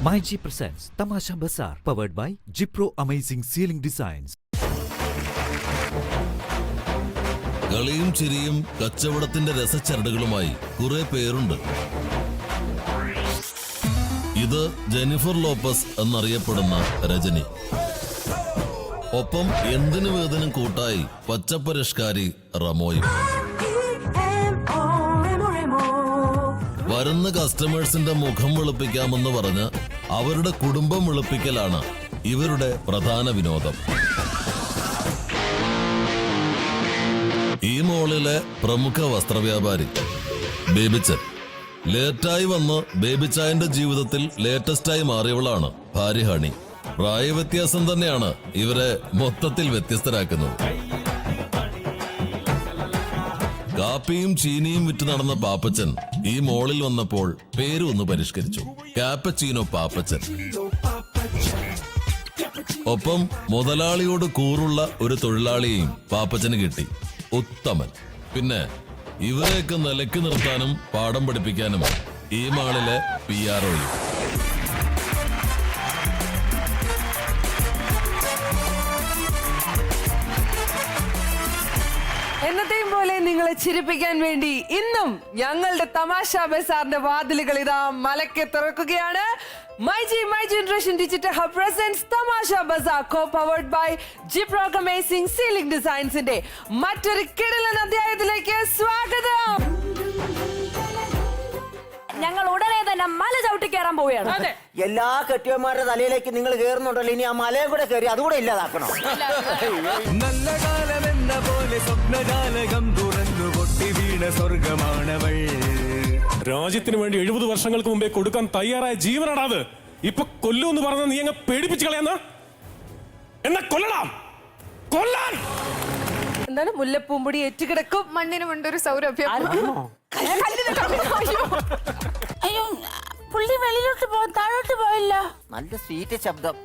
MyG presents Tamasha Bazaar, powered by Jipro Amazing Ceiling Designs. കളിയും ചിരിയും കച്ചവടത്തിന്റെ രസച്ചരടുകളുമായി കുറെ പേരുണ്ട്. ഇത് ജെനിഫർ ലോപ്പസ് എന്നറിയപ്പെടുന്ന രജനി. ഒപ്പം എന്തിനു വേദനും കൂട്ടായി പച്ചപ്പരിഷ്കാരി റമോയും. വരുന്ന കസ്റ്റമേഴ്സിന്റെ മുഖം വെളുപ്പിക്കാമെന്ന് പറഞ്ഞ് അവരുടെ കുടുംബം വെളുപ്പിക്കലാണ് ഇവരുടെ പ്രധാന വിനോദം. ഈ മോളിലെ പ്രമുഖ വസ്ത്രവ്യാപാരി ബേബിച്ചൻ. ലേറ്റായി വന്ന് ബേബിച്ചായന്റെ ജീവിതത്തിൽ ലേറ്റസ്റ്റായി മാറിയവളാണ് ഭാര്യ ഹണി. പ്രായവ്യത്യാസം തന്നെയാണ് ഇവരെ മൊത്തത്തിൽ വ്യത്യസ്തരാക്കുന്നത്. കാപ്പിയും ചീനിയും വിറ്റ് നടന്ന പാപ്പച്ചൻ ഈ മോളിൽ വന്നപ്പോൾ പേര് ഒന്ന് പരിഷ്കരിച്ചു, കാപ്പച്ചീനോ പാപ്പച്ചൻ. ഒപ്പം മുതലാളിയോട് കൂറുള്ള ഒരു തൊഴിലാളിയെയും പാപ്പച്ചന് കിട്ടി, ഉത്തമൻ. പിന്നെ ഇവരെയൊക്കെ നിലയ്ക്ക് നിർത്താനും പാഠം പഠിപ്പിക്കാനും ഈ മാളിലെ PROയും. എന്നത്തെയും പോലെ നിങ്ങളെ ചിരിപ്പിക്കാൻ വേണ്ടി ഇന്നും ഞങ്ങളുടെ തമാശ ബസാറിന്റെ വാതിലുകൾ ഇതാ മലക്കെ തുറക്കുകയാണ്. MyG Generation Digital Hub presents Tamasha Bazaar, co-powered by Jipro Amazing Ceiling Designs-ന്റെ മറ്റൊരു കിടിലൻ അധ്യായത്തിലേക്ക് സ്വാഗതം. ഞങ്ങൾ ഉടനെ തന്നെ മല ചവിട്ടി കയറാൻ പോവുകയാണ്. എല്ലാ കെട്ടിയന്മാരുടെ തലയിലേക്ക് നിങ്ങൾ കയറുന്നുണ്ടല്ലോ, ഇനി ആ മലയും കൂടെ കയറി അതുകൂടെ ഇല്ലാതാക്കണം. നല്ല കാലമെന്ന പോലെ സ്വപ്നജാലകം തുറന്നു പൊട്ടി വീണ സ്വർഗമാണവൾ. രാജ്യത്തിന് വേണ്ടി 70 വർഷങ്ങൾക്ക് മുമ്പേ കൊടുക്കാൻ തയ്യാറായ ജീവനാടാത്. ഇപ്പൊ കൊല്ലൂന്ന് പറഞ്ഞ നീ അങ്ങ് പേടിപ്പിച്ചു കളയാന്ന എന്നാ കൊല്ലണം, കൊല്ലാൻ. എന്താണ് മുല്ലപ്പൂമ്പൊടി ഏറ്റുകിടക്കും മണ്ണിനുമുണ്ടൊരു സൗരഭ്യം. അയ്യോ, പുള്ളി വെളിയിലോട്ട് താഴോട്ട് പോയില്ല. നല്ല സ്വീറ്റ് ശബ്ദം.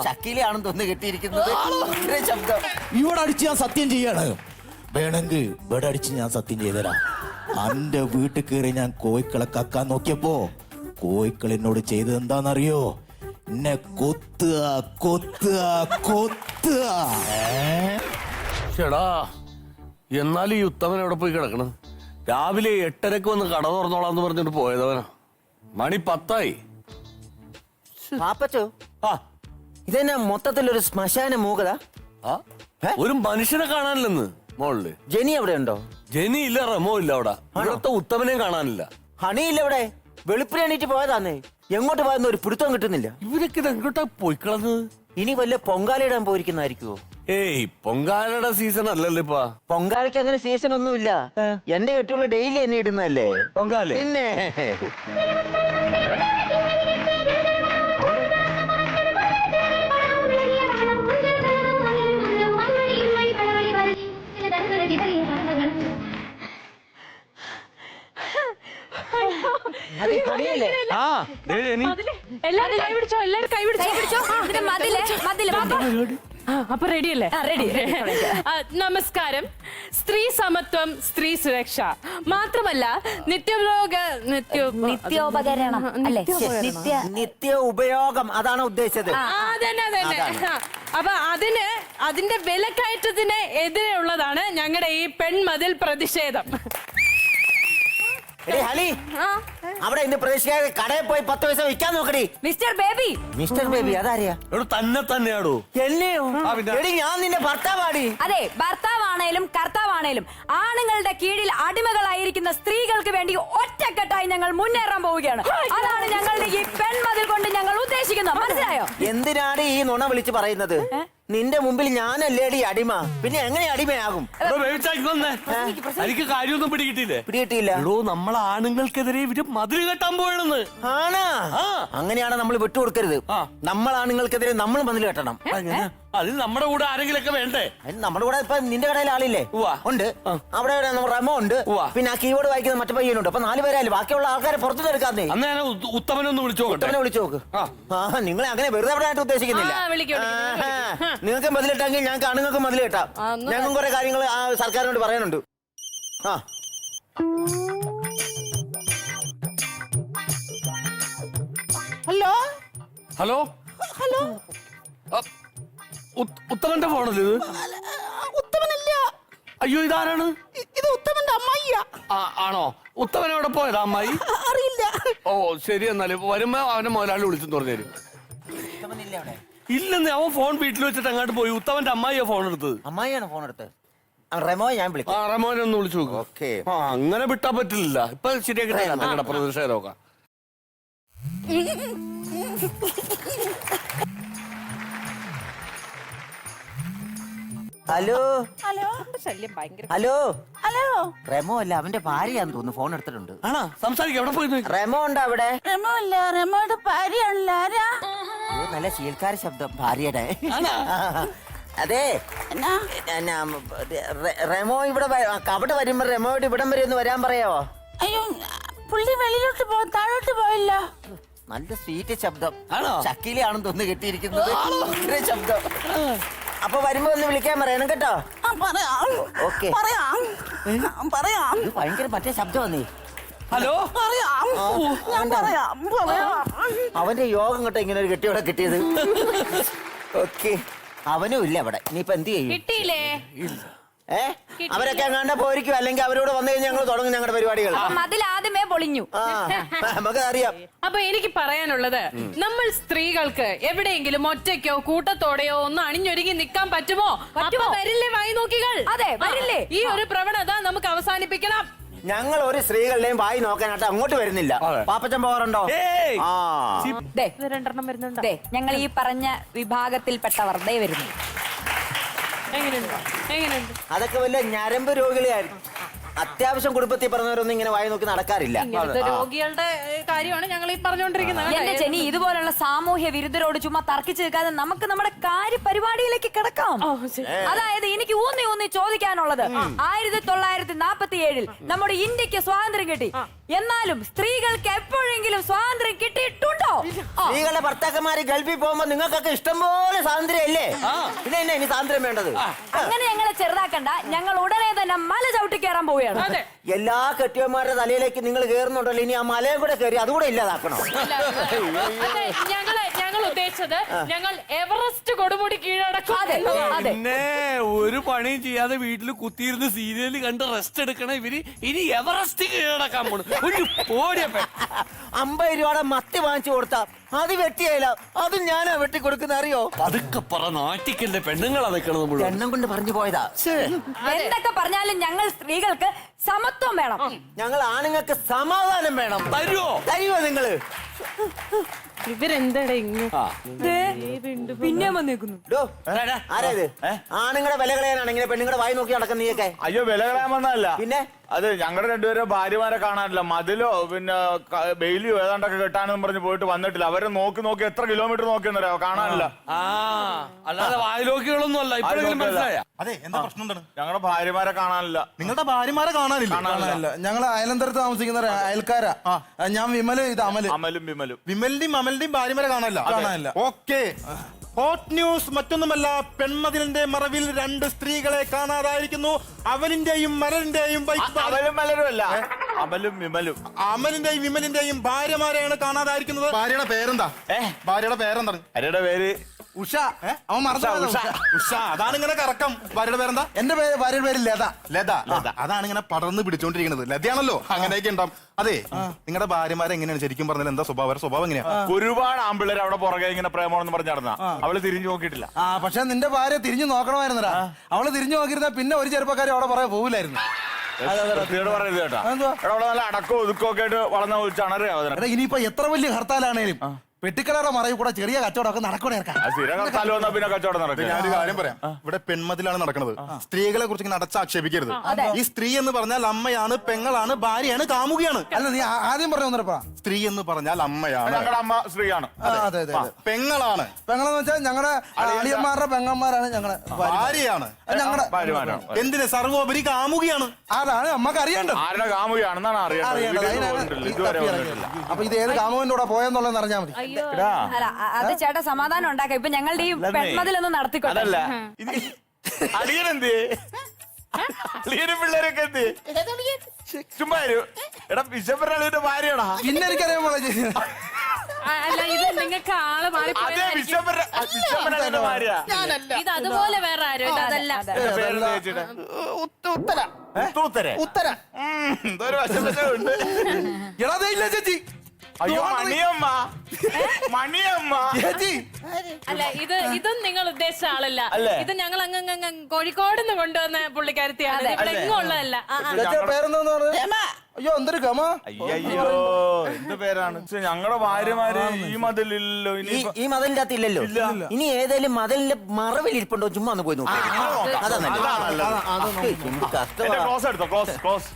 ചക്കിലാണെന്ന് തോന്നുന്നു കെട്ടിയിരിക്കുന്നത്. ശബ്ദം ഇവിടെ അടിച്ച് ഞാൻ സത്യം ചെയ്യാണ്. വേണമെങ്കിൽ ഇവിടെ അടിച്ച് ഞാൻ സത്യം ചെയ്തരാം. എന്റെ വീട്ടിൽ കയറി ഞാൻ കോഴിക്കളെ കക്കാൻ നോക്കിയപ്പോ കോഴിക്കൾ എന്നോട് ചെയ്തത് എന്താണെന്നറിയോ? എന്നെ കൊത്തുക കൊത്തുക കൊത്തുക. ചേടാ, എന്നാലും ഈ ഉത്തമൻ എവിടെ പോയി കിടക്കണം? രാവിലെ 8:30 വന്ന് കട തുറന്നോളാന്ന് പറഞ്ഞിട്ട് പോയതവനാ. മണി 10 പാപ്പച്ചോ, ഇതെന്നാ മൊത്തത്തിലൊരു ശ്മശാന മൂകത. ഒരു മനുഷ്യനെ കാണാനില്ലെന്ന് മോളില്. ജെനി എവിടെ ഉണ്ടോ? ജെനി ഇല്ല, റമോ ഇല്ല. അവിടെ ഇവിടത്തെ ഉത്തമനെയും കാണാനില്ല. ഹണിയില്ല എവിടെ? വെളുപ്പിന് എണീറ്റ് പോയതാന്നേ. എങ്ങോട്ട് പോയെന്ന് ഒരു പിടുത്തം കിട്ടുന്നില്ല. ഇവരൊക്കെ ഇത് എങ്ങോട്ടാ പോയിക്കളന്ന്? ഇനി വല്ല പൊങ്കാലയിടാൻ പോയിരിക്കുന്നായിരിക്കുവോ? ഏയ്, പൊങ്കാലയുടെ സീസൺ അല്ലല്ലോ ഇപ്പൊ. പൊങ്കാലയ്ക്ക് അങ്ങനെ സീസൺ ഒന്നുമില്ല. എന്റെ കെട്ടുള്ള ഡെയിലി എന്നെ ഇടുന്നല്ലേ പൊങ്കാല. പിന്നെ അപ്പൊ റെഡി അല്ലേ? നമസ്കാരം. സ്ത്രീ സമത്വം, സ്ത്രീ സുരക്ഷ മാത്രമല്ല നിത്യോപകരണം അല്ലേ? നിത്യ ഉപയോഗം, അതാണ് ഉദ്ദേശിച്ചത്. അപ്പൊ അതിന്റെ വിലക്കയറ്റത്തിന് എതിരെയുള്ളതാണ് ഞങ്ങളുടെ ഈ പെൺമതിൽ പ്രതിഷേധം. അവിടെ ഇന്ന് പ്രതീക്ഷിക്കാതെ കടയിൽ പോയി 10 പൈസ വിൽക്കാൻ നോക്കടി. മിസ്റ്റർ ബേബി. മിസ്റ്റർ ബേബി അതാരെയാ? തന്നെയാടോ. എന്നെയോ? എടി, ഞാൻ നിന്റെ ഭർത്താവാടി. അതെ, ഭർത്താവാണേലും കർത്താവാണേലും ആണുങ്ങളുടെ കീഴിൽ അടിമകളായിരിക്കുന്ന സ്ത്രീകൾക്ക് വേണ്ടി ഒറ്റക്കെട്ടായി ഞങ്ങൾ മുന്നേറാൻ പോവുകയാണ്. അതാണ് ഞങ്ങളുടെ ഈ പെൺമതിൽ കൊണ്ട് ഞങ്ങൾ ഉദ്ദേശിക്കുന്നത്. മനസ്സിലായോ? എന്തിനാണ് ഈ നുണ വിളിച്ച് പറയുന്നത്? നിന്റെ മുമ്പിൽ ഞാനല്ലേടി അടിമ, പിന്നെ എങ്ങനെ അടിമയാകും? എനിക്ക് കാര്യമൊന്നും പിടികിട്ടിയില്ല. നമ്മളെ ആണുങ്ങൾക്കെതിരെ ഇവര് മതിൽ കെട്ടാൻ പോയണെന്ന്. ആണാ? അങ്ങനെയാണ് നമ്മൾ വിട്ടുകൊടുക്കരുത്. നമ്മൾ ആണുങ്ങൾക്കെതിരെ നമ്മൾ മതിൽ കെട്ടണം. അതിൽ നമ്മുടെ കൂടെ ആരെങ്കിലൊക്കെ വേണ്ടേ? നമ്മുടെ കൂടെ ഇപ്പൊ നിന്റെ കടയിൽ ആളില്ലേ? ഉണ്ട്. അവിടെ റമോ ഉണ്ട്. പിന്നെ ആ കീബോർഡ് വായിക്കുന്ന മറ്റു പയ്യനുണ്ട്. അപ്പൊ 4 പേരല്ലേ. ബാക്കിയുള്ള ആൾക്കാരെ പുറത്തു എടുക്കാന്നേ. അന്ന് ഞാൻ ഉത്തമനൊന്ന് വിളിച്ചു നോക്ക്. നിങ്ങളെ അങ്ങനെ വെറുതെ അവിടെ ആയിട്ട് ഉദ്ദേശിക്കുന്നില്ല. നിങ്ങൾക്ക് മതിലിട്ടെങ്കിൽ ഞങ്ങൾക്ക് ആണുങ്ങൾക്ക് മതിൽ കെട്ടാം. ഞങ്ങൾക്കും കുറെ കാര്യങ്ങൾ ആ സർക്കാരിനോട് പറയാനുണ്ട്. ഹലോ ഹലോ ഹലോ ഉത്തമന്റെ ഫോണല്ലേ ഇത്? ഉത്തമനല്ല, അയ്യോ ഇതാരാണ്? ഇത് ഉത്തമന്റെ അമ്മായിയാ. ആണോ? ഉത്തമൻ എവിടെ പോയതാ അമ്മായി? അറിയില്ല. ഓ ശരി, എന്നാല് വരുമ്പോ അവനെ മുതലാളി വിളിച്ചെന്ന് പറഞ്ഞേരും. ഉത്തമനില്ല അവിടെ. ഇല്ലെന്ന്, അവൻ ഫോൺ വീട്ടിൽ വെച്ചിട്ട് അങ്ങോട്ട് പോയി. ഉത്തമന്റെ അമ്മായിയാ ഫോൺ എടുത്തത്. അമ്മായിയാണ് ഫോൺ എടുത്തത്. റെമോ ഞാൻ വിളിക്കാം. റമോനെ ഒന്ന് വിളിച്ചു നോക്കും. ഓക്കേ. അങ്ങനെ വിട്ടാ പറ്റില്ല. ഇപ്പൊ ശരിയാക്കി തരാം നിങ്ങളുടെ പ്രതിഷേധമൊക്കെ. ഹലോ ഹലോ ശല്യം ഭയങ്കര. ഹലോ ഹലോ റെമോ അല്ല, അവന്റെ ഭാര്യയാന്ന് തോന്നുന്നു ഫോൺ എടുത്തിട്ടുണ്ട്. ആണോ? സംസാരിക്കാം. എവിടെ പോയി? റെമോ ഉണ്ടോ അവിടെ? റെമോ അല്ല, റെമോയുടെ ഭാര്യയാണല്ലോ. ആരാ? അയ്യോ, നല്ല ശീൽക്കാര ശബ്ദം ഭാര്യയുടെ. അതെ, റെമോ ഇവിടെ അവിടെ വരുമ്പോ റെമോയുടെ ഇവിടം വരെ ഒന്ന് വരാൻ പറയാവോ? അയ്യോ, പുള്ളി വെളിയിലോട്ട് താഴോട്ട് പോയില്ല. നല്ല സ്വീറ്റ് ശബ്ദം. ആണോ? ചക്കിലാണെന്ന് തോന്നുന്നു കെട്ടിയിരിക്കുന്നത്. ഭയങ്കര ശബ്ദം. അപ്പൊ വരുമ്പോ ഒന്ന് വിളിക്കാൻ പറയണം കേട്ടോ. ഓക്കെ. ഭയങ്കര മറ്റേ ശബ്ദം വന്നേ. ഹലോ അവന്റെ യോഗം കേട്ടോ ഇങ്ങനെ ഒരു കെട്ടിയോടെ കിട്ടിയത്. ഓക്കെ, അവനും ഇല്ല അവിടെ. ഇനിയിപ്പൊ എന്ത് ചെയ്യും? കിട്ടിയില്ലേ? അവരൊക്കെ അങ്ങാണ്ട പോയിരിക്കും. അല്ലെങ്കിൽ അവരോട് വന്നു കഴിഞ്ഞാൽ ഞങ്ങൾ തുടങ്ങും ഞങ്ങളുടെ പരിപാടികൾ. മതിൽ ആദ്യമേ പൊളിഞ്ഞു. നമുക്ക് അറിയാം. അപ്പൊ എനിക്ക് പറയാനുള്ളത്, നമ്മൾ സ്ത്രീകൾക്ക് എവിടെയെങ്കിലും ഒറ്റയ്ക്കോ കൂട്ടത്തോടെയോ ഒന്ന് അണിഞ്ഞൊരുങ്ങി നിൽക്കാൻ പറ്റുമോ? പറ്റുമോ? വരില്ലേ വായി നോക്കികൾ? അതെ, വരില്ലേ? ഈ ഒരു പ്രവണത നമുക്ക് അവസാനിപ്പിക്കണം. ഞങ്ങൾ ഒരു സ്ത്രീകളുടെയും വായി നോക്കാനായിട്ട് അങ്ങോട്ട് വരുന്നില്ല. പാപ്പച്ചൻ പോകാറുണ്ടോ? രണ്ടെണ്ണം വരുന്നുണ്ടോ? ഞങ്ങൾ ഈ പറഞ്ഞ വിഭാഗത്തിൽപ്പെട്ടവർ ദേ വരുന്നു. എങ്ങനെയുണ്ട്? അതൊക്കെ വല്ല ഞരമ്പ് രോഗികളായിരുന്നു. അത്യാവശ്യം കുടുംബത്തിൽ പറഞ്ഞവരൊന്നും ഇങ്ങനെ വായി നോക്കി നടക്കാറില്ല. ഇങ്ങനത്തെ രോഗികളുടെ കാര്യമാണ് ഞങ്ങൾ ഈ പറഞ്ഞുകൊണ്ടിരിക്കുന്നത്. എന്റെ ജെനി, ഇതുപോലുള്ള സാമൂഹ്യ വിരുദ്ധരോട് ചുമ്മാ തർക്കിച്ചു നിൽക്കാതെ നമുക്ക് നമ്മുടെ കാര്യപരിപാടിയിലേക്ക് കിടക്കാം. അതായത് എനിക്ക് ഊന്നി ചോദിക്കാനുള്ളത്, 1947 നമ്മുടെ ഇന്ത്യക്ക് സ്വാതന്ത്ര്യം കിട്ടി. എന്നാലും സ്ത്രീകൾക്ക് എപ്പോഴെങ്കിലും സ്വാതന്ത്ര്യം കിട്ടിയിട്ടുണ്ടോ? സ്ത്രീകളുടെ ഭർത്താക്കന്മാര് ഗൾഫിൽ പോകുമ്പോ നിങ്ങൾക്കൊക്കെ ഇഷ്ടംപോലെ സ്വാതന്ത്ര്യം അല്ലേ? പിന്നെ എന്നെ ഇനി സ്വാതന്ത്ര്യം വേണ്ടത്? അങ്ങനെ ഞങ്ങളെ ചെറുതാക്കണ്ട. ഞങ്ങൾ ഉടനെ തന്നെ മല ചവിട്ടി കയറാൻ പോവുകയാണ്. എല്ലാ കെട്ടിയന്മാരുടെ തലയിലേക്ക് നിങ്ങൾ കയറുന്നുണ്ടല്ലോ, ഇനി ആ മലയും കൂടെ കയറി അതുകൂടെ ഇല്ലാതാക്കണം. ഞങ്ങൾ ഉദ്ദേശിച്ചത് ഞങ്ങൾ എവറസ്റ്റ് കൊടുമുടി കീഴടക്കും. പിന്നെ ഒരു പണിയും ചെയ്യാതെ വീട്ടിൽ കുത്തിയിരുന്ന് സീരിയല് കണ്ട് റെസ്റ്റ് എടുക്കണ ഇവര് ഇനി എവറസ്റ്റ് കീഴടക്കാൻ പോണു. 50 രൂപയുടെ മത്തി വാങ്ങിച്ചു കൊടുത്താ അത് വെട്ടിയായില്ല. അത് ഞാനാ വെട്ടി കൊടുക്കുന്ന അറിയോ? അതൊക്കെ പറ, നാട്ടിക്കല്ലേ പെണ്ണുങ്ങളാ നിൽക്കണത് മുഴുവൻ. എണ്ണം കൊണ്ട് പറഞ്ഞു പോയതാ. എന്തൊക്കെ പറഞ്ഞാലും ഞങ്ങൾ സ്ത്രീകൾക്ക് സമത്വം വേണം. ഞങ്ങൾ ആണുങ്ങൾക്ക് സമാധാനം വേണം. തരുവോ നിങ്ങള്? ഇവരെന്താ പിന്നെ വന്നേക്കുന്നു. ആരായത്? ആണുങ്ങളുടെ വില കളയാനാണ് ഇങ്ങനെ പെണ്ണുങ്ങളുടെ വായി നോക്കി നടക്കുന്ന നീയൊക്കെ? അയ്യോ, വില കളയാൻ വന്നതല്ല. പിന്നെ അത് ഞങ്ങളുടെ രണ്ടുപേരും ഭാര്യമാരെ കാണാനില്ല. മതിലോ പിന്നെ ബെയിലിയോ ഏതാണ്ടൊക്കെ കെട്ടാനെന്ന് പറഞ്ഞ് പോയിട്ട് വന്നിട്ടില്ല. അവരെ നോക്കി എത്ര കിലോമീറ്റർ നോക്കിയെന്നറിയാവോ? കാണാനില്ല. അല്ലാതെ വായിലോക്കികളൊന്നും അല്ല. ഇപ്പോഴെങ്കിലും മനസ്സിലായ? അതെ, എന്താ പ്രശ്നം എന്താണ്? ഞങ്ങളുടെ ഭാര്യമാരെ കാണാനില്ല. നിങ്ങളുടെ ഭാര്യമാരെ കാണാനില്ല? ഞങ്ങൾ അയലന്തരത്ത് താമസിക്കുന്ന അയൽക്കാരാ. ഞാൻ വിമല്, ഇത് അമല്. അമലും വിമലും. വിമലിന്റെയും അമലിന്റെയും ഭാര്യമാരെ കാണാനില്ല. ഓക്കെ. ഹോട്ട് ന്യൂസ് മറ്റൊന്നുമല്ല, പെൺമതിലിന്റെ മറവിൽ 2 സ്ത്രീകളെ കാണാതായിരിക്കുന്നു. അവലിന്റെയും മലരിന്റെയും അവലും മലരും അല്ല, അമലും വിമലും. അമലിന്റെയും വിമലിന്റെയും ഭാര്യമാരെയാണ് കാണാതായിരിക്കുന്നത്. ഭാര്യയുടെ പേരെന്താ? ഭാര്യയുടെ പേരെന്താണ്? ഭാര്യയുടെ പേര് ഉഷ. അവൻ മറന്നു. ഉഷ, അതാണ് ഇങ്ങനെ കറക്കം. ഭാര്യയുടെ പേരെന്താ? എന്റെ ഭാര്യയുടെ പേര് ലത. അതാണ് ഇങ്ങനെ പടർന്ന് പിടിച്ചോണ്ടിരിക്കുന്നത്. ലതയാണല്ലോ, അങ്ങനെയൊക്കെ ഉണ്ടാവും. അതെ, നിങ്ങളുടെ ഭാര്യമാരെ എങ്ങനെയാണ് ശരിക്കും പറഞ്ഞാൽ? എന്താ സ്വഭാവം എങ്ങനെയാ? ഒരുപാട് ആമ്പിള്ളേർ അവിടെ പുറകെ ഇങ്ങനെ പ്രേമോണെന്ന് പറഞ്ഞ് നടന്ന അവള് തിരിഞ്ഞു നോക്കിയിട്ടില്ല. പക്ഷെ നിന്റെ ഭാര്യ തിരിഞ്ഞു നോക്കണമായിരുന്നടാ. അവള് തിരിഞ്ഞു നോക്കിയിരുന്ന പിന്നെ ഒരു ചെറുപ്പക്കാരി അവിടെ പറയാൻ പോകില്ലായിരുന്നു. പറയരുത് കേട്ടാ. അവിടെ നല്ല അടക്കോ ഒതുക്കോ ഒക്കെ ആയിട്ട് വളർന്ന ചണറിയാവുന്ന. ഇനിയിപ്പോ എത്ര വലിയ ഹർത്താലാണേലും പെട്ടിക്കടയുടെ മറയിൽ കൂടെ ചെറിയ കച്ചവടമൊക്കെ നടക്കണേ. പിന്നെ കച്ചവടം നടക്കും. ഞാനൊരു കാര്യം പറയാം. ഇവിടെ പെൺമതിലാണ് നടക്കുന്നത്. സ്ത്രീകളെ കുറിച്ച് ഇങ്ങനെ അടച്ചാക്ഷേപിക്കരുത്. ഈ സ്ത്രീ എന്ന് പറഞ്ഞാൽ അമ്മയാണ്, പെങ്ങളാണ്, ഭാര്യയാണ്, കാമുകിയാണ്. അല്ല, നീ ആദ്യം പറഞ്ഞ സ്ത്രീ എന്ന് പറഞ്ഞാൽ അമ്മയാണ്, ഞങ്ങളുടെ അമ്മ സ്ത്രീയാണ്. അതെ, പെങ്ങളാണ്. പെങ്ങളെന്ന് വെച്ചാൽ ഞങ്ങളുടെ അളിയന്മാരുടെ പെങ്ങന്മാരാണ്, ഞങ്ങളുടെ ഭാര്യയാണ്, ഞങ്ങളുടെ എന്തിന് സർവോപരി കാമുകിയാണ്. അതാണ് അമ്മക്ക് അറിയേണ്ടത്. ആരുടെ കാമുകിയാണെന്നാണ് അറിയേണ്ടത്. അപ്പൊ ഇത് ഏത് കാമുവിന്റെ കൂടെ പോയെന്നുള്ളത് അറിഞ്ഞാൽ മതി. അല്ല, അത് ചേട്ടാ സമാധാനം ഉണ്ടാക്കാം. ഇപ്പൊ ഞങ്ങളുടെ ഈ പെൺമതിലൊന്നും നടത്തിക്കോട്ടെ. അളിയനെന്ത്? അളിയനും പിള്ളേരൊക്കെ എന്ത്? ചുമ്മാ എടാ, വിശപ്പന്റെ ഭാര്യയാടാ. പിന്നെ എനിക്കറിയാൻ അല്ല ഇത് നിങ്ങൾക്ക് ആള് അതെ മാറിപ്പോയതായിരിക്കും. വിശ്വംഭരന്റെ ഭാര്യ. ഇത് അതുപോലെ വേറെ ആരും ഇതല്ല. എന്റെ പേര് ചേച്ചിയുടെ ഉത്തര ഉത്തൂത്തരെ. ഉത്തര എന്തൊരു വശവശമുണ്ട്. എടാ ദേ ഇല്ല ചേച്ചി. അയ്യോ മണിയമ്മ മണിയമ്മ ചേച്ചി അല്ല ഇതും നിങ്ങൾ ഉദ്ദേശിച്ച ആളല്ല. അല്ലേ? ഇത് ഞങ്ങൾ അങ്ങ് കോഴിക്കോട് നിന്ന് കൊണ്ടുവന്ന പുള്ളിക്കാരത്തിയാണ്. ഇത് ഇവിടെ എങ്ങും ഉള്ളതല്ല. ചേച്ചിയുടെ പേരെന്താന്ന് പറഞ്ഞു? അയ്യോ എന്തൊരു ഗമ. അയ്യോ എന്ത് പേരാണ് ഞങ്ങളുടെ ഭാര്യമാര് ഈ മതിലില്ലല്ലോ ഇനി ഈ മതിലിന്റെ അകത്ത് ഇല്ലല്ലോ. ഇനി ഏതെങ്കിലും മതിലിന്റെ മറവിലിരിപ്പുണ്ടോ? ചുമ്മാ ഒന്ന് പോയി നോക്കാം. അതാ കഷ്ടമാണ്. ക്ലോസ് എടുത്തോ ക്ലോസ്.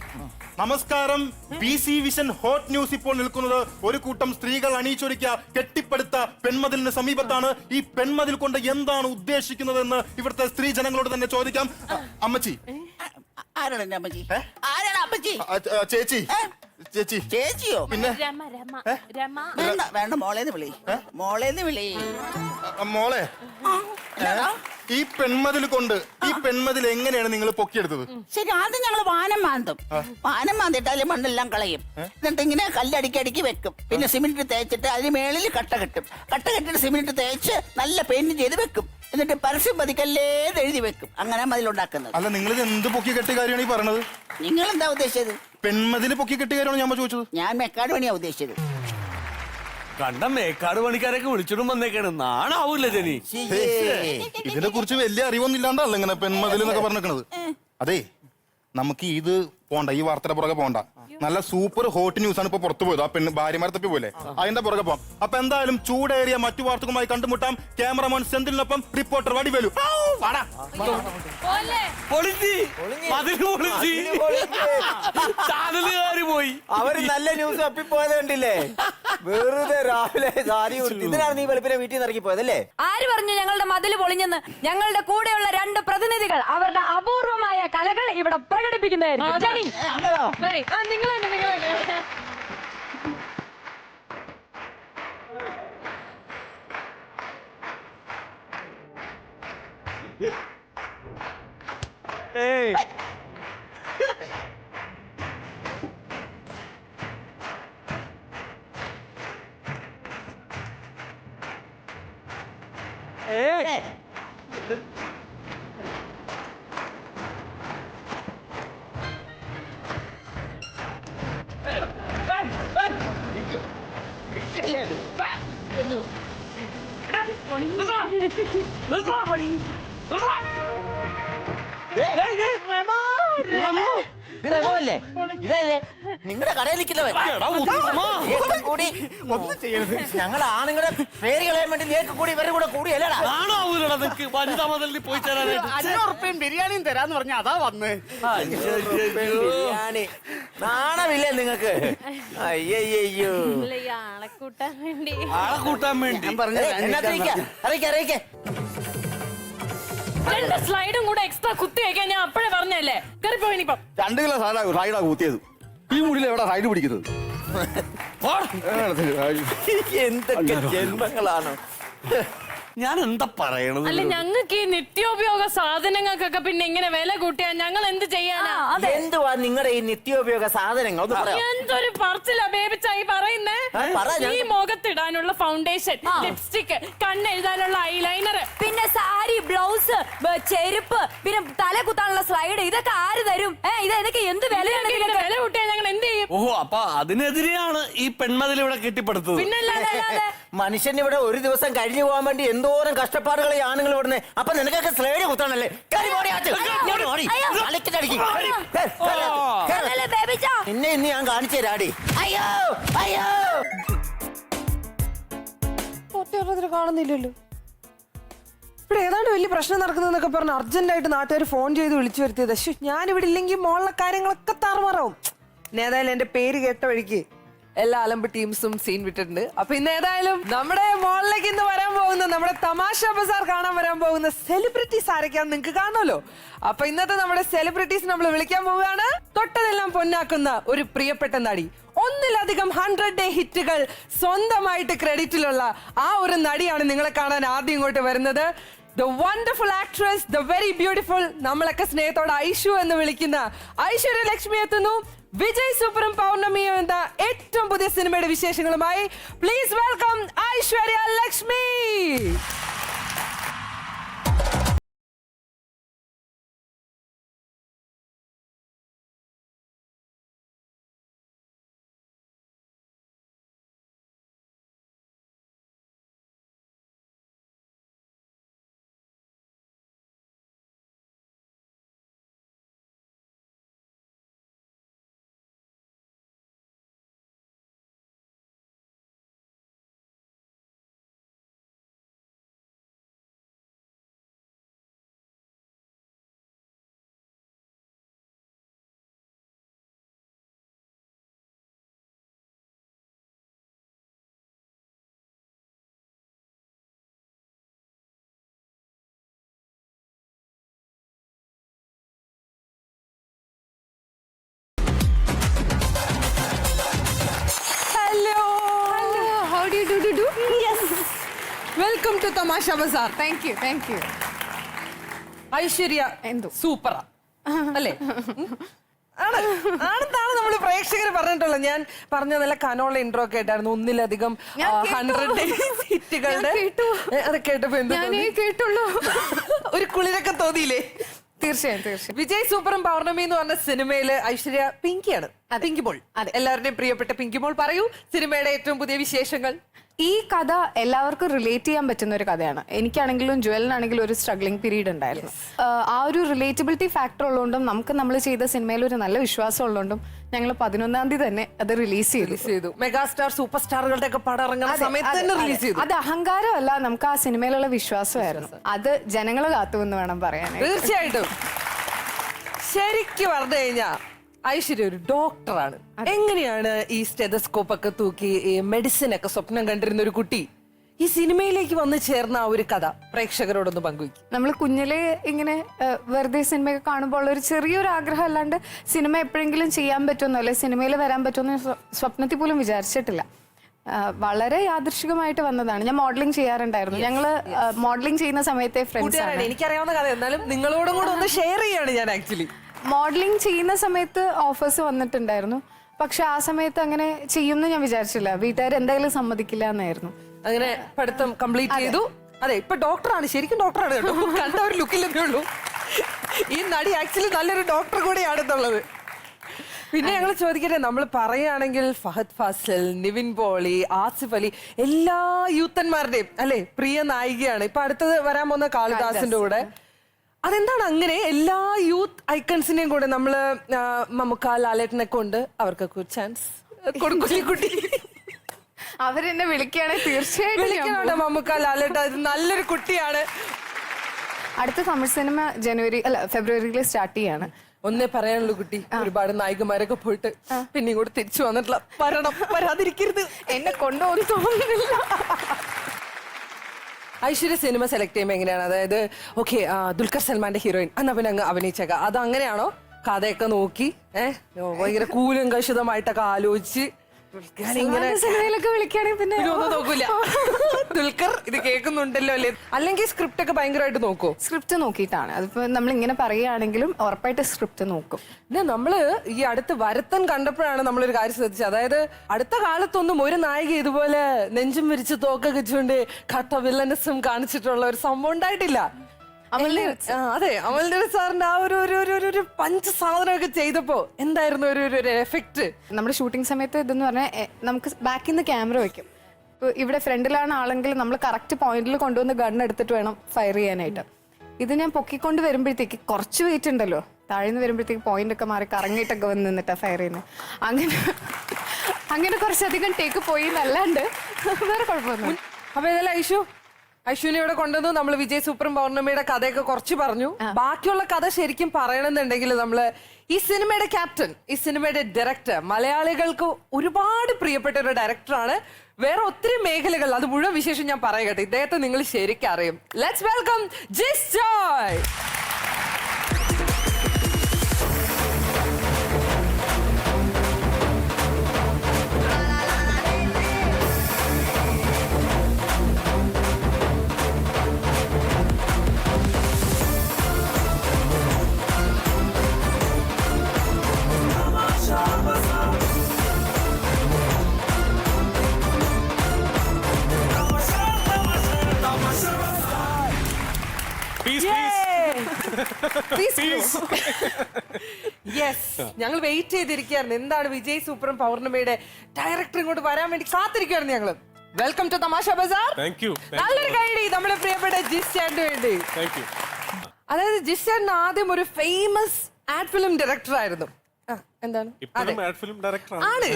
നമസ്കാരം. BC വിഷൻ ഹോട്ട് ന്യൂസ് ഇപ്പോൾ നിൽക്കുന്നത് ഒരു കൂട്ടം സ്ത്രീകൾ അണിയിച്ചൊരുക്കിയ കെട്ടിപ്പടുത്ത പെൺമതിലിന് സമീപത്താണ്. ഈ പെൺമതിൽ കൊണ്ട് എന്താണ് ഉദ്ദേശിക്കുന്നതെന്ന് ഇവിടുത്തെ സ്ത്രീ ജനങ്ങളോട് തന്നെ ചോദിക്കാം. അമ്മച്ചി. ആരാണ് എന്റെ അമ്മച്ചി? ആരാണ് അമ്മച്ചി? ചേച്ചി. ചേച്ചി ചേച്ചിയോ? പിന്നെ രമ വേണ്ട വേണ്ട, മോളേന്ന് വിളി. മോളേന്ന് വിളി. മോളെ, ഈ പെൺമതിൽ കൊണ്ട് ഈ പെൺമതിൽ എങ്ങനെയാണ് നിങ്ങൾ പൊക്കിയെടുത്തത്? ശരി, ആദ്യം ഞങ്ങൾ വാനം മാന്തിട്ട് അതിൽ മണ്ണെല്ലാം കളയും. എന്നിട്ട് ഇങ്ങനെ കല്ലടിക്കടിക്ക് വെക്കും. പിന്നെ സിമെന്റ് തേച്ചിട്ട് അതിന് മേളിൽ കട്ട കെട്ടും. കട്ട കെട്ടിട്ട് സിമെന്റ് തേച്ച് നല്ല പെയിന്റ് ചെയ്ത് വെക്കും. എന്നിട്ട് പരസ്യം പതിക്കല്ലേന്ന് എഴുതി വെക്കും. അങ്ങനെ മതിലുണ്ടാക്കുന്നത്. അല്ല, നിങ്ങൾ ഇത് എന്ത് പൊക്കി കെട്ടിയ കാര്യമാണ് ഈ പറഞ്ഞത്? നിങ്ങൾ എന്താ ഉദ്ദേശിച്ചത്? പെൺമതിൽ പൊക്കി കെട്ടിയ കാര്യമാണ് ഞാൻ ചോദിച്ചത്. ഞാൻ മെക്കാട് പണിയാ ഉദ്ദേശിച്ചത്. കണ്ട മേക്കാട് പണിക്കാരൊക്കെ വിളിച്ചിടും വന്നേക്കാണ്. നാണാവൂല ജനി. ഇതിനെ കുറിച്ച് വലിയ അറിവൊന്നും ഇല്ലാണ്ടല്ല ഇങ്ങനെ പെൺമതിൽ എന്നൊക്കെ പറഞ്ഞിരിക്കണത്. അതെ, നമുക്ക് ഇത് പോണ്ട, ഈ വാർത്തയുടെ പുറകെ പോണ്ട. നല്ല സൂപ്പർ ഹോട്ട് ന്യൂസ് ആണ് ഇപ്പൊ പുറത്തു പോയത്. ആ പെണ്ണ് ഭാര്യമാരെ തപ്പി പോലെ അതിന്റെ പുറകെ പോകാം. അപ്പൊ എന്തായാലും ചൂടേറിയ മറ്റു വാർത്തകളുമായി കണ്ടുമുട്ടാം. ക്യാമറമാൻ സെന്തിലിനൊപ്പം റിപ്പോർട്ടർ വടിവേലു. ചാനലുകാര് പോയി. അവര് നല്ല ന്യൂസ് തപ്പിപ്പോയത് കണ്ടില്ലേ? വെറുതെ രാവിലെ സാരി ഉടുത്ത് ഇതിനാണ് നീ വെളുപ്പിനെ വീട്ടിൽ നിന്ന് ഇറങ്ങി പോയതല്ലേ? ആര് പറഞ്ഞു ഞങ്ങളുടെ മതില് പൊളിഞ്ഞെന്ന്? ഞങ്ങളുടെ കൂടെയുള്ള 2 പ്രതിനിധികൾ അവരുടെ അപൂർവമായ കലകൾ ഇവിടെ പ്രകടിപ്പിക്കുന്നതായിരിക്കും. നിങ്ങൾ നിങ്ങളുടെ കടയിൽ നിൽക്കുന്നവൻ കൂടി ഒന്നും ചെയ്യരുത്. ഞങ്ങൾ ആണുങ്ങളുടെ പേര് കളയാൻ വേണ്ടി നീക്ക് കൂടി ഇവരുടെ കൂടെ കൂടി അല്ലടാ. നാണാവൂലടാ നിനക്ക്? വനിതാ മതിലിൽ പോയി ചേരാനായിട്ട് 500 ഉറുപ്പിയും ബിരിയാണിയും തരാന്ന് പറഞ്ഞ അതാ വന്ന്. ബിരിയാണി നാണമില്ലേ നിങ്ങൾക്ക്? അയ്യോ ആളെ കൂട്ടാൻ വേണ്ടി ആളെ കൂട്ടാൻ വേണ്ടി അറിയിക്കേ. 2 സ്ലൈഡും കൂടെ എക്സ്ട്രാ കുത്തി വയ്ക്കാൻ ഞാൻ അപ്പഴേ പറഞ്ഞല്ലേ. കയറിപ്പോയിനിപ്പം 2 കിലോ സൈഡാ കൂത്തിയത്. ഈ മുടിയിൽ എവിടെ സൈഡ് പിടിക്കുന്നത്? എന്തൊക്കെ ജന്മങ്ങളാണ്. ഞാൻ എന്താ പറയണത്? അല്ല, ഞങ്ങൾക്ക് ഈ നിത്യോപയോഗ സാധനങ്ങൾക്കൊക്കെ പിന്നെ ഇങ്ങനെ വില കൂട്ടിയാൽ ഞങ്ങൾ എന്ത് ചെയ്യാനാ? എന്തുവാ നിങ്ങളുടെ ഈ നിത്യോപയോഗ സാധനങ്ങൾ? എന്തൊരു പറച്ചിലാ ബേബിച്ചായി പറയുന്നേ. ഈ മുഖത്തിടാനുള്ള ഫൗണ്ടേഷൻ, ലിപ്സ്റ്റിക്, കണ്ണെഴുതാനുള്ള ഐലൈനർ, പിന്നെ സാരി, ബ്ലൗസ്, ചെരുപ്പ്, പിന്നെ തല കുത്താനുള്ള സ്ലൈഡ്, ഇതൊക്കെ ആര് തരും? ഇതൊക്കെ എന്ത് വിലയാണ്? വില കൂട്ടിയാൽ ഞങ്ങൾ എന്ത് ചെയ്യും? ഓഹോ, അപ്പൊ അതിനെതിരെയാണ് ഈ പെൺമതിൽ ഇവിടെ കെട്ടിപ്പടുത്തത്. പിന്നല്ലാതെ മനുഷ്യൻ ഇവിടെ ഒരു ദിവസം കഴിഞ്ഞു പോകാൻ വേണ്ടി എന്തോരം കഷ്ടപ്പാടുകൾ ഈ ആണുങ്ങൾ ഇവിടുന്ന്. അപ്പൊ നിനക്കൊക്കെ സ്ലൈഡ് കുത്താണല്ലേ? പിന്നെ ഇന്ന് ഞാൻ കാണിച്ചു തരാടി. അയ്യോ അയ്യോ, കാണുന്നില്ലല്ലോ. ഇവിടെ ഏതാണ്ട് വലിയ പ്രശ്നം നടക്കുന്നതെന്നൊക്കെ പറഞ്ഞ് അർജന്റായിട്ട് നാട്ടുകാർ ഫോൺ ചെയ്ത് വിളിച്ചു വരുത്തിയത്. ഞാനിവിടെ ഇല്ലെങ്കിൽ മോളിലെ കാര്യങ്ങളൊക്കെ താറുമാറാവും. ഏതായാലും എന്റെ പേര് കേട്ട വഴിക്ക് എല്ലാ അലമ്പ് ടീംസും സീൻ വിട്ടിട്ടുണ്ട്. അപ്പൊ ഇന്ന് ഏതായാലും നമ്മുടെ മോളിലേക്ക് ഇന്ന് വരാൻ പോകുന്ന, നമ്മുടെ തമാശ ബസാർ കാണാൻ വരാൻ പോകുന്ന സെലിബ്രിറ്റീസ് ആരൊക്കെയാന്ന് നിങ്ങൾക്ക് കാണുമല്ലോ. അപ്പൊ ഇന്നത്തെ നമ്മുടെ സെലിബ്രിറ്റീസ് നമ്മൾ വിളിക്കാൻ പോവുകയാണ്. തൊട്ടതെല്ലാം പൊന്നാക്കുന്ന ഒരു പ്രിയപ്പെട്ട നടി, ഒന്നിലധികം 100 ഡേ ഹിറ്റുകൾ സ്വന്തമായിട്ട് ക്രെഡിറ്റിലുള്ള ആ ഒരു നടിയാണ് നിങ്ങളെ കാണാൻ ആദ്യം ഇങ്ങോട്ട് വരുന്നത്. The wonderful actress, the very beautiful, നമ്മളൊക്കെ സ്നേഹത്തോടെ ഐഷു എന്ന് വിളിക്കുന്ന ഐശ്വര്യ ലക്ഷ്മി എത്തുന്നു. വിജയ് സൂപ്പറും പൗർണമിയും എന്ന ഏറ്റവും പുതിയ സിനിമയുടെ വിശേഷങ്ങളുമായി please welcome Aishwarya Lakshmi. Welcome to Thamasha Bazaar. Thank you. Aishwarya എന്തോ സൂപ്പറാ അല്ലേ? ആണെന്നാണ് നമ്മൾ പ്രേക്ഷകർ പറഞ്ഞിട്ടുള്ളത്. ഞാൻ പറഞ്ഞ നല്ല കനോള ഇൻട്രോ കേട്ടായിരുന്നു. ഒന്നിലധികം 100 ഹിറ്റുകളുടെ അത് കേട്ടപ്പോ കേട്ടുള്ളൂ. ഒരു കുളിരൊക്കെ തോന്നിയില്ലേ? തീർച്ചയായും. വിജയ് സൂപ്പറും പൗർണമി എന്ന് പറഞ്ഞ സിനിമയില് ഐശ്വര്യ പിങ്കിയാണ്. പിങ്കി മോൾ. എല്ലാവരുടെയും പ്രിയപ്പെട്ട പിങ്കി മോൾ, പറയൂ സിനിമയുടെ ഏറ്റവും പുതിയ വിശേഷങ്ങൾ. ഈ കഥ എല്ലാവർക്കും റിലേറ്റ് ചെയ്യാൻ പറ്റുന്ന ഒരു കഥയാണ്. എനിക്കാണെങ്കിലും ജുവലിനാണെങ്കിലും ഒരു സ്ട്രഗ്ലിംഗ് പീരീഡ് ഉണ്ടായിരുന്നു. ആ ഒരു റിലേറ്റബിലിറ്റി ഫാക്ടർ ഉള്ളതുകൊണ്ടും നമുക്ക് നമ്മൾ ചെയ്ത സിനിമയിൽ ഒരു നല്ല വിശ്വാസം ഉള്ളതുകൊണ്ടും ഞങ്ങൾ 11-ാം തീയതി തന്നെ അത് റിലീസ് ചെയ്തു. മെഗാസ്റ്റാർ സൂപ്പർ സ്റ്റാറുകളുടെ ഒക്കെ പടം ഇറങ്ങുന്ന സമയത്ത് തന്നെ റിലീസ് ചെയ്തു. അത് അഹങ്കാരമല്ല, നമുക്ക് ആ സിനിമയിലുള്ള വിശ്വാസമായിരുന്നു. അത് ജനങ്ങൾ കാത്തുവെന്ന് വേണം പറയാൻ. തീർച്ചയായിട്ടും. ശരിക്കും പറഞ്ഞു കഴിഞ്ഞാ ഐശ്വര്യ ഒരു ഡോക്ടറാണ്. എങ്ങനെയാണ് ഈ സ്റ്റെതസ്കോപ്പ് ഒക്കെ തൂക്കി ഈ മെഡിസിൻ ഒക്കെ സ്വപ്നം കണ്ടിരുന്ന ഒരു കുട്ടി ഈ സിനിമയിലേക്ക് വന്ന് ചേർന്ന ആ ഒരു കഥ പ്രേക്ഷകരോടൊന്ന് പങ്കുവയ്ക്കും. നമ്മൾ കുഞ്ഞിലെ ഇങ്ങനെ വെറുതെ സിനിമയൊക്കെ കാണുമ്പോൾ ഒരു ചെറിയൊരു ആഗ്രഹം അല്ലാണ്ട് സിനിമ എപ്പോഴെങ്കിലും ചെയ്യാൻ പറ്റുമെന്നോ അല്ലെ സിനിമയിൽ വരാൻ പറ്റുമെന്ന് സ്വപ്നത്തിൽ പോലും വിചാരിച്ചിട്ടില്ല. വളരെ യാദൃശികമായിട്ട് വന്നതാണ്. ഞാൻ മോഡലിംഗ് ചെയ്യാറുണ്ടായിരുന്നു. ഞങ്ങള് മോഡലിംഗ് ചെയ്യുന്ന സമയത്തെ ഫ്രണ്ട്സ് ആണ്. എനിക്കറിയാവുന്ന കഥ എന്നാലും നിങ്ങളോടും കൂടെ ഒന്ന് ഷെയർ ചെയ്യാണ് ഞാൻ. ആക്ച്വലി മോഡലിംഗ് ചെയ്യുന്ന സമയത്ത് ഓഫേഴ്സ് വന്നിട്ടുണ്ടായിരുന്നു. പക്ഷെ ആ സമയത്ത് അങ്ങനെ ചെയ്യുമെന്ന് ഞാൻ വിചാരിച്ചില്ല. വീട്ടുകാർ എന്തായാലും സമ്മതിക്കില്ല എന്നായിരുന്നു. അങ്ങനെ പഠിത്തം കംപ്ലീറ്റ് ചെയ്തു. അതെ, ഇപ്പൊ ഡോക്ടറാണ്. ശരിക്കും ഡോക്ടറാണ് കേട്ടോ. കണ്ട ഒരു ലുക്കിലൊക്കെ ഉള്ളൂ. ഈ നടി ആക്ച്വലി നല്ലൊരു ഡോക്ടർ കൂടെയാണെന്നുള്ളത്. പിന്നെ ഞങ്ങൾ ചോദിക്കട്ടെ, നമ്മൾ പറയുകയാണെങ്കിൽ ഫഹദ് ഫാസിൽ, നിവിൻ പോളി, ആസിഫ് അലി എല്ലാ യൂത്തന്മാരുടെയും അല്ലെ പ്രിയ നായികയാണ്. ഇപ്പൊ അടുത്തത് വരാൻ പോകുന്ന കാളിദാസിന്റെ കൂടെ. അതെന്താണ് അങ്ങനെ എല്ലാ യൂത്ത് ഐക്കൺസിനെയും കൂടെ നമ്മള് മമ്മൂക്ക, ലാലേട്ടനെ കൊണ്ട് അവർക്കൊക്കെ ഒരു ചാൻസ് കൊടുക്കും? കുട്ടി അവരെന്നെ വിളിക്കുകയാണെങ്കിൽ തീർച്ചയായിട്ടും മമ്മൂക്ക, ലാലേട്ട നല്ലൊരു കുട്ടിയാണ്. അടുത്ത തമിഴ് സിനിമ ഫെബ്രുവരിയിൽ സ്റ്റാർട്ട് ചെയ്യാണ്. ഒന്നേ പറയാനുള്ളൂ കുട്ടി, ഒരുപാട് നായികമാരൊക്കെ പോയിട്ട് പിന്നെ ഇങ്ങോട്ട് തിരിച്ചു വന്നിട്ടുള്ള വരാതിരിക്കരുത്. എന്നെ കൊണ്ടുപോകുന്നു തോന്നുന്നില്ല. ഐശ്വര്യ സിനിമ സെലക്ട് ചെയ്യുമ്പോൾ എങ്ങനെയാണ്? അതായത് ഓക്കെ ദുൽഖർ സൽമാന്റെ ഹീറോയിൻ എന്നാ പിന്നെ അങ്ങ് അഭിനയിച്ചേക്കാം, അത് അങ്ങനെയാണോ? കഥയൊക്കെ നോക്കി ഭയങ്കര കൂലും കശുതമായിട്ടൊക്കെ ആലോചിച്ച് സിനിമയിലൊക്കെ വിളിക്കുകയാണെങ്കിൽ പിന്നെ ഒന്നും നോക്കൂല. ദുൽഖർ ഇത് കേൾക്കുന്നുണ്ടല്ലോ അല്ലേ? അല്ലെങ്കിൽ സ്ക്രിപ്റ്റ് ഒക്കെ ഭയങ്കരമായിട്ട് നോക്കോ? സ്ക്രിപ്റ്റ് നോക്കിയിട്ടാണ്. അതിപ്പോ നമ്മൾ ഇങ്ങനെ പറയുകയാണെങ്കിലും ഉറപ്പായിട്ട് സ്ക്രിപ്റ്റ് നോക്കും. പിന്നെ നമ്മള് ഈ അടുത്ത് വരത്തൻ കണ്ടപ്പോഴാണ് നമ്മളൊരു കാര്യം ശ്രദ്ധിച്ചത്. അതായത് അടുത്ത കാലത്തൊന്നും ഒരു നായിക ഇതുപോലെ നെഞ്ചും വിരിച്ച് തോക്കൊക്കെ വെച്ചുകൊണ്ട് കട്ട വില്ലനസും കാണിച്ചിട്ടുള്ള ഒരു സംഭവം ഉണ്ടായിട്ടില്ല. അതെ, അമൽ സാറിന്റെ ആ ഒരു പഞ്ച് സാധനമൊക്കെ ചെയ്തപ്പോ എന്തായിരുന്നു ഒരു എഫക്ട്? നമ്മുടെ ഷൂട്ടിംഗ് സമയത്ത് ഇതെന്ന് പറഞ്ഞാൽ നമുക്ക് ബാക്കിൽ നിന്ന് ക്യാമറ വെക്കും. ഇവിടെ ഫ്രണ്ടിലാണ് ആളെങ്കിൽ നമ്മൾ കറക്റ്റ് പോയിന്റിൽ കൊണ്ടുവന്ന് ഗൺ എടുത്തിട്ട് വേണം ഫയർ ചെയ്യാനായിട്ട്. ഇത് ഞാൻ പൊക്കിക്കൊണ്ട് വരുമ്പോഴത്തേക്ക് കുറച്ച് വെയിറ്റ് ഉണ്ടല്ലോ, താഴ്ന്ന് വരുമ്പോഴത്തേക്ക് പോയിന്റ് ഒക്കെ മാറി കറങ്ങിയിട്ടൊക്കെ വന്ന് നിന്നിട്ടാ ഫയർ ചെയ്യുന്നത്. അങ്ങനെ കുറച്ചധികം ടേക്ക് പോയി എന്നല്ലാണ്ട് വേറെ കുഴപ്പമൊന്നും. അപ്പൊ ഇതല്ല ഐശുവിനെ ഇവിടെ കൊണ്ടുവന്നു. നമ്മൾ വിജയ് സൂപ്പറും പൗർണമിയുടെ കഥയൊക്കെ കുറച്ച് പറഞ്ഞു. ബാക്കിയുള്ള കഥ ശരിക്കും പറയണമെന്നുണ്ടെങ്കിൽ നമ്മള് ഈ സിനിമയുടെ ക്യാപ്റ്റൻ, ഈ സിനിമയുടെ ഡയറക്ടർ, മലയാളികൾക്ക് ഒരുപാട് പ്രിയപ്പെട്ട ഒരു ഡയറക്ടറാണ്. വേറെ ഒത്തിരി മേഖലകൾ, അത് മുഴുവൻ വിശേഷം ഞാൻ പറയട്ടെ. ഇദ്ദേഹത്തെ നിങ്ങൾ ശരിക്കും അറിയും. Let's welcome Jis Joy. Yes, ഞങ്ങൾ വെയിറ്റ് ചെയ്തിരിക്കുകയായിരുന്നു. എന്താണ് വിജയ് സൂപ്പറും പൗർണമിയുടെ ഡയറക്ടർ ഇങ്ങോട്ട് വരാൻ വേണ്ടി കാത്തിരിക്കുകയായിരുന്നു ഞങ്ങള്. Welcome to Thamasha Bazaar. Thank you. നല്ലൊരു കൈഡി നമ്മുടെ പ്രിയപ്പെട്ട ജിസ് ചേട്ടന് വേണ്ടി. Thank you. അതായത് ജിസ് ചേട്ടൻ ആദ്യം ഒരു ഫേമസ് ആഡ് ഫിലിം ഡയറക്ടർ ആയിരുന്നു. എന്താണ് ഇപ്പോഴും ആഡ് ഫിലിം ഡയറക്ടറാണ്. ആണ്.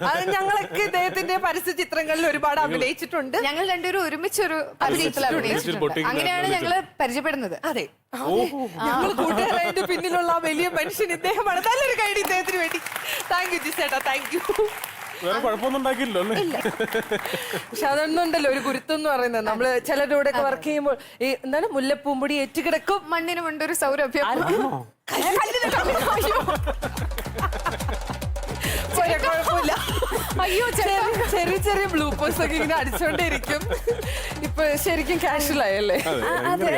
അത് ഞങ്ങളൊക്കെ ഇദ്ദേഹത്തിന്റെ പരസ്യ ചിത്രങ്ങളിൽ ഒരുപാട് അഭിനയിച്ചിട്ടുണ്ട്. ഞങ്ങൾ രണ്ടുപേരും ഒരുമിച്ചൊരു അഭിനയത്തിൽ അഭിനയിച്ചിട്ടുണ്ട്. അങ്ങനെയാണ് ഞങ്ങള് പരിചയപ്പെടുന്നത്. അതെ, ഞങ്ങൾ കൂട്ടുകാരായിട്ട് പിന്നിലുള്ള ആ വലിയ മനുഷ്യൻ ഇദ്ദേഹമാണ്. നല്ലൊരു കൈഡി ഇദ്ദേഹത്തിന് വേണ്ടി. താങ്ക് യു ജിസ് ചേട്ടാ, താങ്ക് യു. വേറെ കുഴപ്പമൊന്നും ഉണ്ടാക്കിയില്ലോ അല്ലേ? പക്ഷെ അതൊന്നും ഉണ്ടല്ലോ ഒരു ഗുരുത്വം എന്ന് പറയുന്നത്. നമ്മള് ചിലരുടെ കൂടെ ഒക്കെ വർക്ക് ചെയ്യുമ്പോൾ ഈ എന്താണ് മുല്ലപ്പൂമ്പൊടി ഏറ്റുകിടക്കും, മണ്ണിന് കൊണ്ടൊരു സൗരഭ്യം. കുഴപ്പമില്ല. അയ്യോ, ചെറിയ ചെറിയ ബ്ലൂപ്പേഴ്സ് ഒക്കെ ഇങ്ങനെ അടിച്ചോണ്ടിരിക്കും. ഇപ്പൊ ശരിക്കും കാഷ്വൽ ആയല്ലേ? അതെ,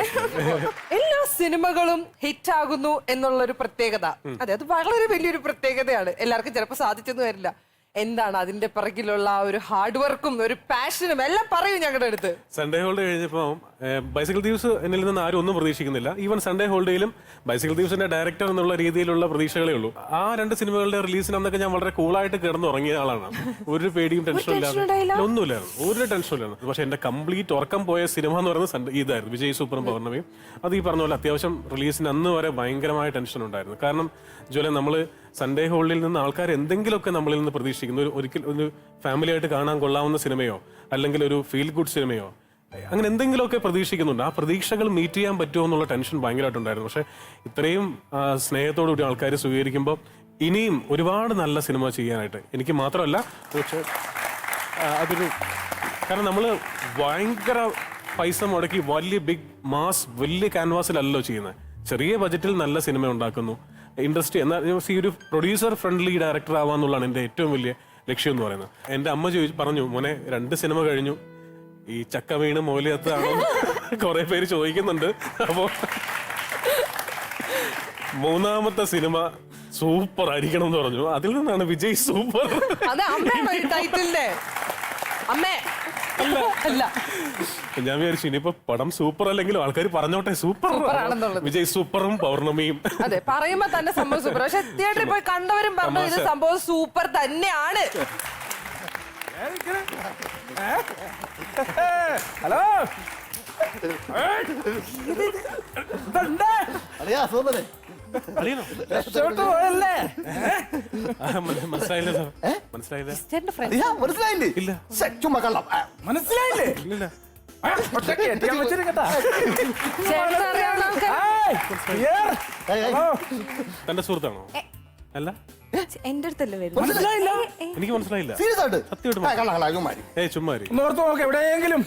എല്ലാ സിനിമകളും ഹിറ്റ് ആകുന്നു എന്നുള്ളൊരു പ്രത്യേകത. അതെ, അത് വളരെ വലിയൊരു പ്രത്യേകതയാണ്. എല്ലാവർക്കും ചിലപ്പോൾ സാധിച്ചെന്ന് വരില്ല. എന്താണ് അതിന്റെ പിറകിലുള്ള ഒരു ഹാർഡ് വർക്കും ഒരു പാഷനും എല്ലാം പറയൂ ഞങ്ങളുടെ അടുത്ത്. സൺഡേ ഹോൾഡേ കഴിഞ്ഞപ്പോ ബൈസിക്കിൾ തീവ്സ് എന്നിൽ നിന്ന് ആരും ഒന്നും പ്രതീക്ഷിക്കുന്നില്ല. ഈവൻ സൺഡേ ഹോൾഡേയിലും ബൈസിക്കിൾ തീവ്സിന്റെ ഡയറക്ടർ എന്നുള്ള രീതിയിലുള്ള പ്രതീക്ഷകളേ ഉള്ളൂ. ആ രണ്ട് സിനിമകളുടെ റിലീസിന് അന്നൊക്കെ ഞാൻ വളരെ കൂളായിട്ട് കിടന്ന് ഉറങ്ങിയ ആളാണ്. ഒരു പേടിയും ടെൻഷനും ഇല്ലാതെ ഒന്നുമില്ലായിരുന്നു, ഒരു ടെൻഷനും ഇല്ലായിരുന്നു. പക്ഷെ എന്റെ കംപ്ലീറ്റ് ഉറക്കം പോയ സിനിമ എന്ന് പറയുന്നത് ഇതായിരുന്നു, വിജയ് സൂപ്പറും പൗർണമിയും. അത് ഈ പറഞ്ഞ പോലെ അത്യാവശ്യം റിലീസിന് അന്ന് വരെ ഭയങ്കരമായ ടെൻഷൻ ഉണ്ടായിരുന്നു. കാരണം ജോലെ നമ്മള് സൺഡേ ഹോളിൽ നിന്ന് ആൾക്കാർ എന്തെങ്കിലുമൊക്കെ നമ്മളിൽ നിന്ന് പ്രതീക്ഷിക്കുന്നു. ഒരിക്കൽ ഒരു ഫാമിലി ആയിട്ട് കാണാൻ കൊള്ളാവുന്ന സിനിമയോ അല്ലെങ്കിൽ ഒരു ഫീൽ ഗുഡ് സിനിമയോ അങ്ങനെ എന്തെങ്കിലുമൊക്കെ പ്രതീക്ഷിക്കുന്നുണ്ട്. ആ പ്രതീക്ഷകൾ മീറ്റ് ചെയ്യാൻ പറ്റുമോ എന്നുള്ള ടെൻഷൻ ഭയങ്കരമായിട്ടുണ്ടായിരുന്നു. പക്ഷെ ഇത്രയും സ്നേഹത്തോടുകൂടി ആൾക്കാർ സ്വീകരിക്കുമ്പോൾ ഇനിയും ഒരുപാട് നല്ല സിനിമ ചെയ്യാനായിട്ട് എനിക്ക് മാത്രമല്ല, പക്ഷെ അതൊരു കാരണം നമ്മൾ ഭയങ്കര പൈസ മുടക്കി വലിയ ബിഗ് മാസ് വലിയ ക്യാൻവാസിലല്ലോ ചെയ്യുന്നത്. ചെറിയ ബജറ്റിൽ നല്ല സിനിമ ഉണ്ടാക്കുന്നു. ഇൻഡസ്ട്രി എന്നാൽ ഈ ഒരു പ്രൊഡ്യൂസർ ഫ്രണ്ട്ലി ഡയറക്ടർ ആവാന്നുള്ളതാണ് എൻ്റെ ഏറ്റവും വലിയ ലക്ഷ്യം എന്ന് പറയുന്നത്. എൻ്റെ അമ്മ പറഞ്ഞു, മോനെ 2 സിനിമ കഴിഞ്ഞു, ഈ ചക്ക വീണ് മോലിയത്താണോ കുറെ പേര് ചോദിക്കുന്നുണ്ട്. അപ്പോ 3ാമത്തെ സിനിമ സൂപ്പർ ആയിരിക്കണം എന്ന് പറഞ്ഞു. അതിൽ നിന്നാണ് വിജയ് സൂപ്പർ. ഞാൻ വിചാരിച്ചു ഇനിയിപ്പോ പടം സൂപ്പർ അല്ലെങ്കിലും ആൾക്കാർ പറഞ്ഞോട്ടെ സൂപ്പർ വിജയ് സൂപ്പറും പൗർണമിയും. അതെ, പറയുമ്പോ തന്നെ സംഭവം സൂപ്പർ. പക്ഷെ തിയേറ്ററിൽ പോയി കണ്ടവരും പറഞ്ഞു ഇത് സംഭവം സൂപ്പർ തന്നെയാണ്. ഹലോ, മനസ്സിലായില്ലേ? ഇല്ല. മനസ്സിലായില്ലേ? ഇല്ല. തന്റെ സുഹൃത്താണോ? അല്ല, എന്റെ അടുത്തല്ലേ എനിക്ക് മനസ്സിലായില്ല. ചുമ്മാരി എവിടെയെങ്കിലും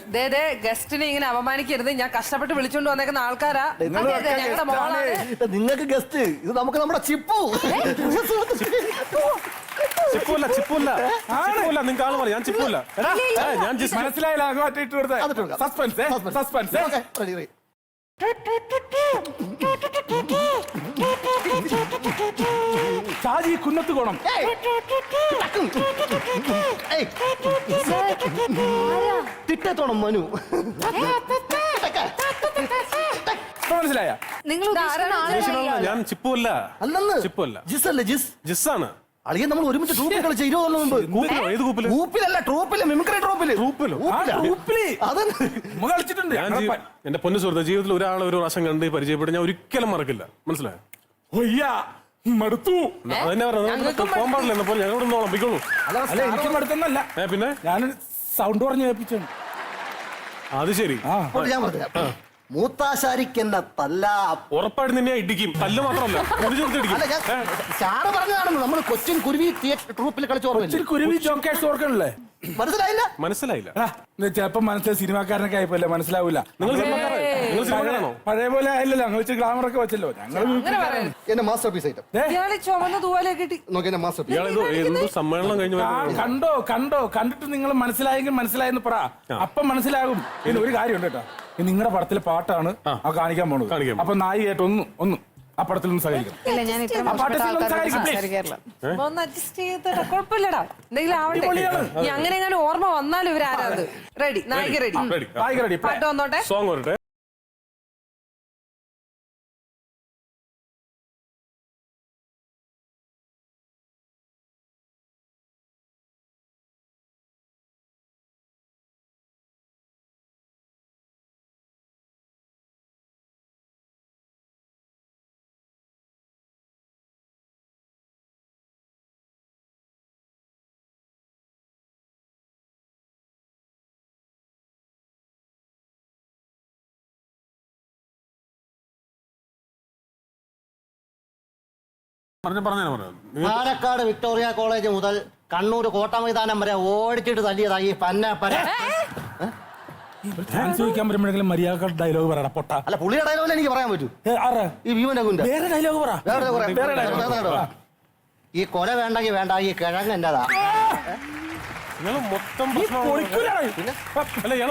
ഗസ്റ്റിനെ ഇങ്ങനെ അപമാനിക്കരുത്. ഞാൻ കഷ്ടപ്പെട്ട് വിളിച്ചോണ്ട് വന്നേക്കുന്ന ആൾക്കാരാ. ഞങ്ങളുടെ മോളാണ്. നിങ്ങൾക്ക് ഗസ്റ്റ് ഇത് നമുക്ക് നമ്മുടെ ചിപ്പു. ചിപ്പൂല്ല നിങ്ങൾക്ക് ആള് പറയാം. ഞാൻ ചിപ്പൂല്ല, ഞാൻ മനസ്സിലായില്ല. ഷാജി കുന്നത്ത് കോണം. തിട്ടത്തോണം മനു. മനസ്സിലായ? ഞാൻ ചിപ്പൂല്ല. ചിപ്പൂല്ല, ജിസ്സാണ്. അളിയെ നമ്മൾ ഒരുമിച്ച് ട്രൂപ്പിൽ കളിച്ച 20 കൊല്ലം മുമ്പ്. ഏത് കൂപ്പില്? ഗ്രൂപ്പിലല്ല, ട്രൂപ്പില്, മിമിക്രി ട്രൂപ്പില്. കളിച്ചിട്ടുണ്ട്. എന്റെ പൊന്നു സുഹൃത്ത്, ജീവിതത്തിൽ ഒരാളെ ഒരു പ്രാവശ്യം കണ്ട് പരിചയപ്പെട്ട് ഞാൻ ഒരിക്കലും മറക്കില്ല. മനസ്സിലായോ? മടുത്തു. അതന്നെ പറഞ്ഞത് പോകാൻ പാടില്ല. എന്നപ്പോൾ ഞങ്ങളോട് നോളം പിക്കുള്ളൂ. അല്ല, എനിക്ക് മടുത്തൊന്നല്ല. പിന്നെ ഞാൻ സൗണ്ട് പറഞ്ഞ് കേൾപ്പിച്ചു. അത് ശരി. ഞാൻ പറഞ്ഞു മൂത്താശാരിക്കെന്ന തല്ല. ഉറപ്പായിട്ട് നിന്നെ ഇടിക്കും. തല്ല് മാത്രമല്ല, ചാറ് പറഞ്ഞതാണെന്ന്. നമ്മൾ കൊച്ചിൻ കുരുവി ട്രൂപ്പിൽ കളിച്ച് ഓർമ്മ. കുരുവി ചോക്കേഴ്സ് ഓർക്കണല്ലേ? മനസ്സിലായില്ല. ചിലപ്പോ മനസ്സിലായി, സിനിമാക്കാരനൊക്കെ ആയിപ്പോലെ മനസ്സിലാവൂല. പഴയ പോലെ ആയില്ലല്ലോ. ഞങ്ങൾ ഇച്ചിരി ഗ്ലാമർ ഒക്കെ വെച്ചല്ലോ. ഞങ്ങൾ എന്റെ മാസ്റ്റർ പീസ് ഐറ്റം സമ്മേളനം കഴിഞ്ഞു. കണ്ടിട്ട് നിങ്ങൾ മനസ്സിലായെങ്കിൽ മനസ്സിലായെന്ന് പറ. അപ്പം മനസ്സിലാകും. പിന്നെ ഒരു കാര്യമുണ്ട് കേട്ടോ, നിങ്ങളുടെ പടത്തിലെ പാട്ടാണ് ആ കാണിക്കാൻ പോണത്. അപ്പൊ നായികയായിട്ട് ഒന്ന് ആ പടത്തിൽ നിന്ന് സഹകരിക്കണം. കുഴപ്പമില്ലടാ, എന്തെങ്കിലും ആവട്ടെ. അങ്ങനെ ഓർമ്മ വന്നാലും ഇവരാരാത്. റെഡി, നായിക റെഡി, പാട്ട് വന്നോട്ടെ. സോങ് വരട്ടെ. പാലക്കാട് വിക്ടോറിയ കോളേജ് മുതൽ കണ്ണൂർ കോട്ട മൈതാനം വരെ ഓടിച്ചിട്ട് തല്ലിയതായി പന്നപ്പര. ചാൻസ് ചോദിക്കാൻ വരുമ്പോഴെങ്കിലും മര്യാദ ഡയലോഗ് പറയടാ പൊട്ട. അല്ല പുള്ളിയുടെ ഡയലോഗിൽ എനിക്ക് പറയാൻ പറ്റൂ. ഈ ഭീമനകുന്റെ വേറെ ഡയലോഗ് പറ. ഈ കൊല വേണ്ടെങ്കിൽ വേണ്ട, ഈ കിഴങ്ങ് എന്റേതാ. മൊത്തം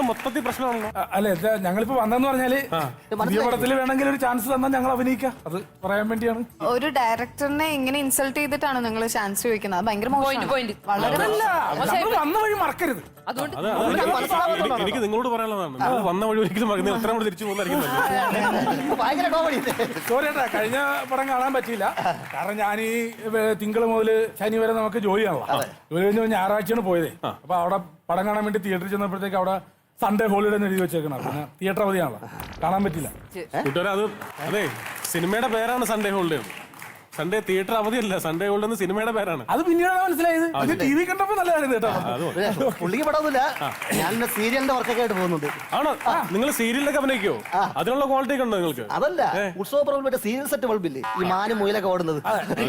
മൊത്തത്തിൽ പ്രശ്നമാണല്ലോ. അല്ലെ ഞങ്ങളിപ്പോ വന്നെന്ന് പറഞ്ഞാല് പുതിയ പടത്തിൽ വേണമെങ്കിൽ ഒരു ചാൻസ് തന്നാൽ ഞങ്ങൾ അഭിനയിക്കാം. അത് പറയാൻ വേണ്ടിയാണ്. ഒരു ഡയറക്ടറിനെ ഇങ്ങനെ ഇൻസൾട്ട് ചെയ്തിട്ടാണ് നിങ്ങൾ ചാൻസ് ചോദിക്കുന്നത്. അത് ഭയങ്കര മോശമാണ്. വളരെ വന്ന വഴി മറക്കരുത്. എനിക്ക് നിങ്ങളോട് പറയാനുള്ളതാണ്, നിങ്ങൾ വന്ന വഴി ഒരിക്കലും മറക്കുന്നത് എത്ര കൂടെ തിരിച്ചു പോകുന്നതായിരിക്കും. സോറി ഏട്ടാ, കഴിഞ്ഞ പടം കാണാൻ പറ്റിയില്ല. കാരണം ഞാൻ ഈ തിങ്കൾ മുതൽ ശനി വരെ നമുക്ക് ജോലിയാണല്ലോ. ജോലി കഴിഞ്ഞ് ഞായറാഴ്ചയാണ് പോയത്. അപ്പൊ അവിടെ പടം കാണാൻ വേണ്ടി തിയേറ്ററിൽ ചെന്നപ്പോഴത്തേക്ക് അവിടെ സൺഡേ ഹോളിഡേ എഴുതി വെച്ചേക്കണം. പിന്നെ തിയേറ്റർ അവധിയാണല്ലോ, കാണാൻ പറ്റില്ല. കൂട്ടുകാരെ, അത് അതെ സിനിമയുടെ പേരാണ് സൺഡേ ഹോളിഡേ. സൺഡേ തിയേറ്റർ അവധിയല്ല, സൺഡേ ഹോളിഡേ എന്ന് സിനിമയുടെ പേരാണ്. അത് പിന്നീടാണ് മനസ്സിലായത്. ടി വി കണ്ടപ്പോ നല്ലതായിരുന്നു കേട്ടോ. പുള്ളിക്ക് പടമൊന്നുമില്ല, ഞാൻ സീരിയലിന്റെ വർക്കൊക്കെ ആയിട്ട് പോകുന്നുണ്ട്. ആണോ? നിങ്ങൾ സീരിയലിലൊക്കെ അഭിനയിക്കോ? അതിനുള്ള ക്വാളിറ്റി ഒക്കെ ഉണ്ടോ നിങ്ങൾക്ക്? അതല്ല, ഉത്സവപ്പുറം മറ്റേ സീരിയൽ സെറ്റ് ബൾബില്ലേ, ഈ മാനും മുയിലൊക്കെ ഓടുന്നത്.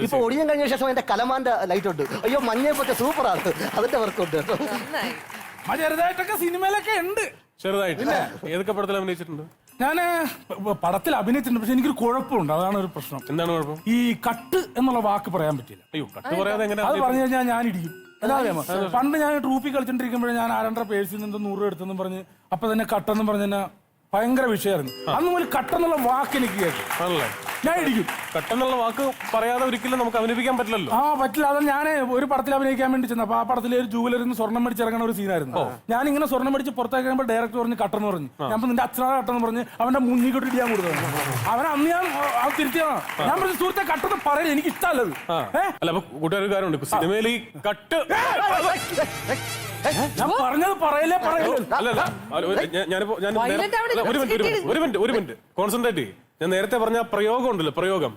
ഇപ്പൊ ഒടിയാൻ കഴിഞ്ഞ ശേഷം എന്റെ കലമാന്റെ ലൈറ്റ് ഉണ്ട്. അയ്യോ മഞ്ഞയെ പറ്റ സൂപ്പറാണ്, അതിന്റെ വർക്കുണ്ട് കേട്ടോ. ചെറുതായിട്ടൊക്കെ സിനിമയിലൊക്കെ ഉണ്ട്. ചെറുതായിട്ട് ഏതൊക്കെ പടത്തിൽ അഭിനയിച്ചിട്ടുണ്ട്? ഞാന് പടത്തിൽ അഭിനയിച്ചിട്ടുണ്ട്, പക്ഷെ എനിക്കൊരു കുഴപ്പമുണ്ട്. അതാണ് ഒരു പ്രശ്നം. എന്താണ് കുഴപ്പം? ഈ കട്ട് എന്നുള്ള വാക്ക് പറയാൻ പറ്റില്ല. അയ്യോ, കട്ട് പറയാതെ എങ്ങനെ? അത് പറഞ്ഞു കഴിഞ്ഞാൽ ഞാൻ ഇടിക്കും. അതാ പണ്ട് ഞാൻ ട്രൂപ്പിൽ കളിച്ചോണ്ടിരിക്കുമ്പോഴേ ഞാൻ 600 പേഴ്സിൽ നിന്ന് 100 എടുത്തെന്നും പറഞ്ഞ് അപ്പൊ തന്നെ കട്ടെന്നും പറഞ്ഞ ഭയങ്കര വിഷയമായിരുന്നു. അന്ന് മുതൽ കട്ടെന്നുള്ള വാക്ക് എനിക്ക് കേൾക്കും. ആണല്ലേ? ഞാൻ ഇടിക്കും. കട്ടെന്നുള്ള വാക്ക് പറയാതെ ഒരിക്കലും നമുക്ക് അഭിനയിപ്പിക്കാൻ പറ്റില്ലല്ലോ. പറ്റില്ല. അത് ഞാൻ ഒരു പടത്തിൽ അഭിനയിക്കാൻ വേണ്ടി ചെന്നു. അപ്പൊ ആ പടത്തിൽ ഒരു ജൂവലറിൽ നിന്ന് സ്വർണ്ണം മേടിച്ചിറങ്ങുന്ന ഒരു സീനായിരുന്നു. ഞാൻ ഇങ്ങനെ സ്വർണ്ണം മേടിച്ച് പുറത്തേക്ക് കഴിയുമ്പോൾ ഡയറക്ടർ പറഞ്ഞ് കട്ടെന്ന് പറഞ്ഞു. ഞാൻ നിന്റെ അച്ഛനാ കട്ടെന്ന് പറഞ്ഞ് അവന്റെ മുന്നിക്കോട്ട് ഇടിയാൻ കൊടുത്തത്. അവൻ അന്ന് ഞാൻ തിരുത്തിയാണ്. ഞാൻ പറഞ്ഞ സുഹൃത്തെ കട്ടെന്ന് പറയില്ല, എനിക്ക് ഇഷ്ടമല്ലത്. അല്ല, അപ്പൊ കൂട്ടുകാർ കാര്യമുണ്ട് സിനിമയിൽ ഈ കട്ട്. ഞാൻ പറഞ്ഞത് പറയല്ലേ പറയല്ലേ. അല്ലല്ല, ഒരു മിനിറ്റ് കോൺസെൻട്രേറ്റ് ചെയ്യും. ഞാൻ നേരത്തെ പറഞ്ഞ പ്രയോഗം ഉണ്ടല്ലോ, പ്രയോഗം,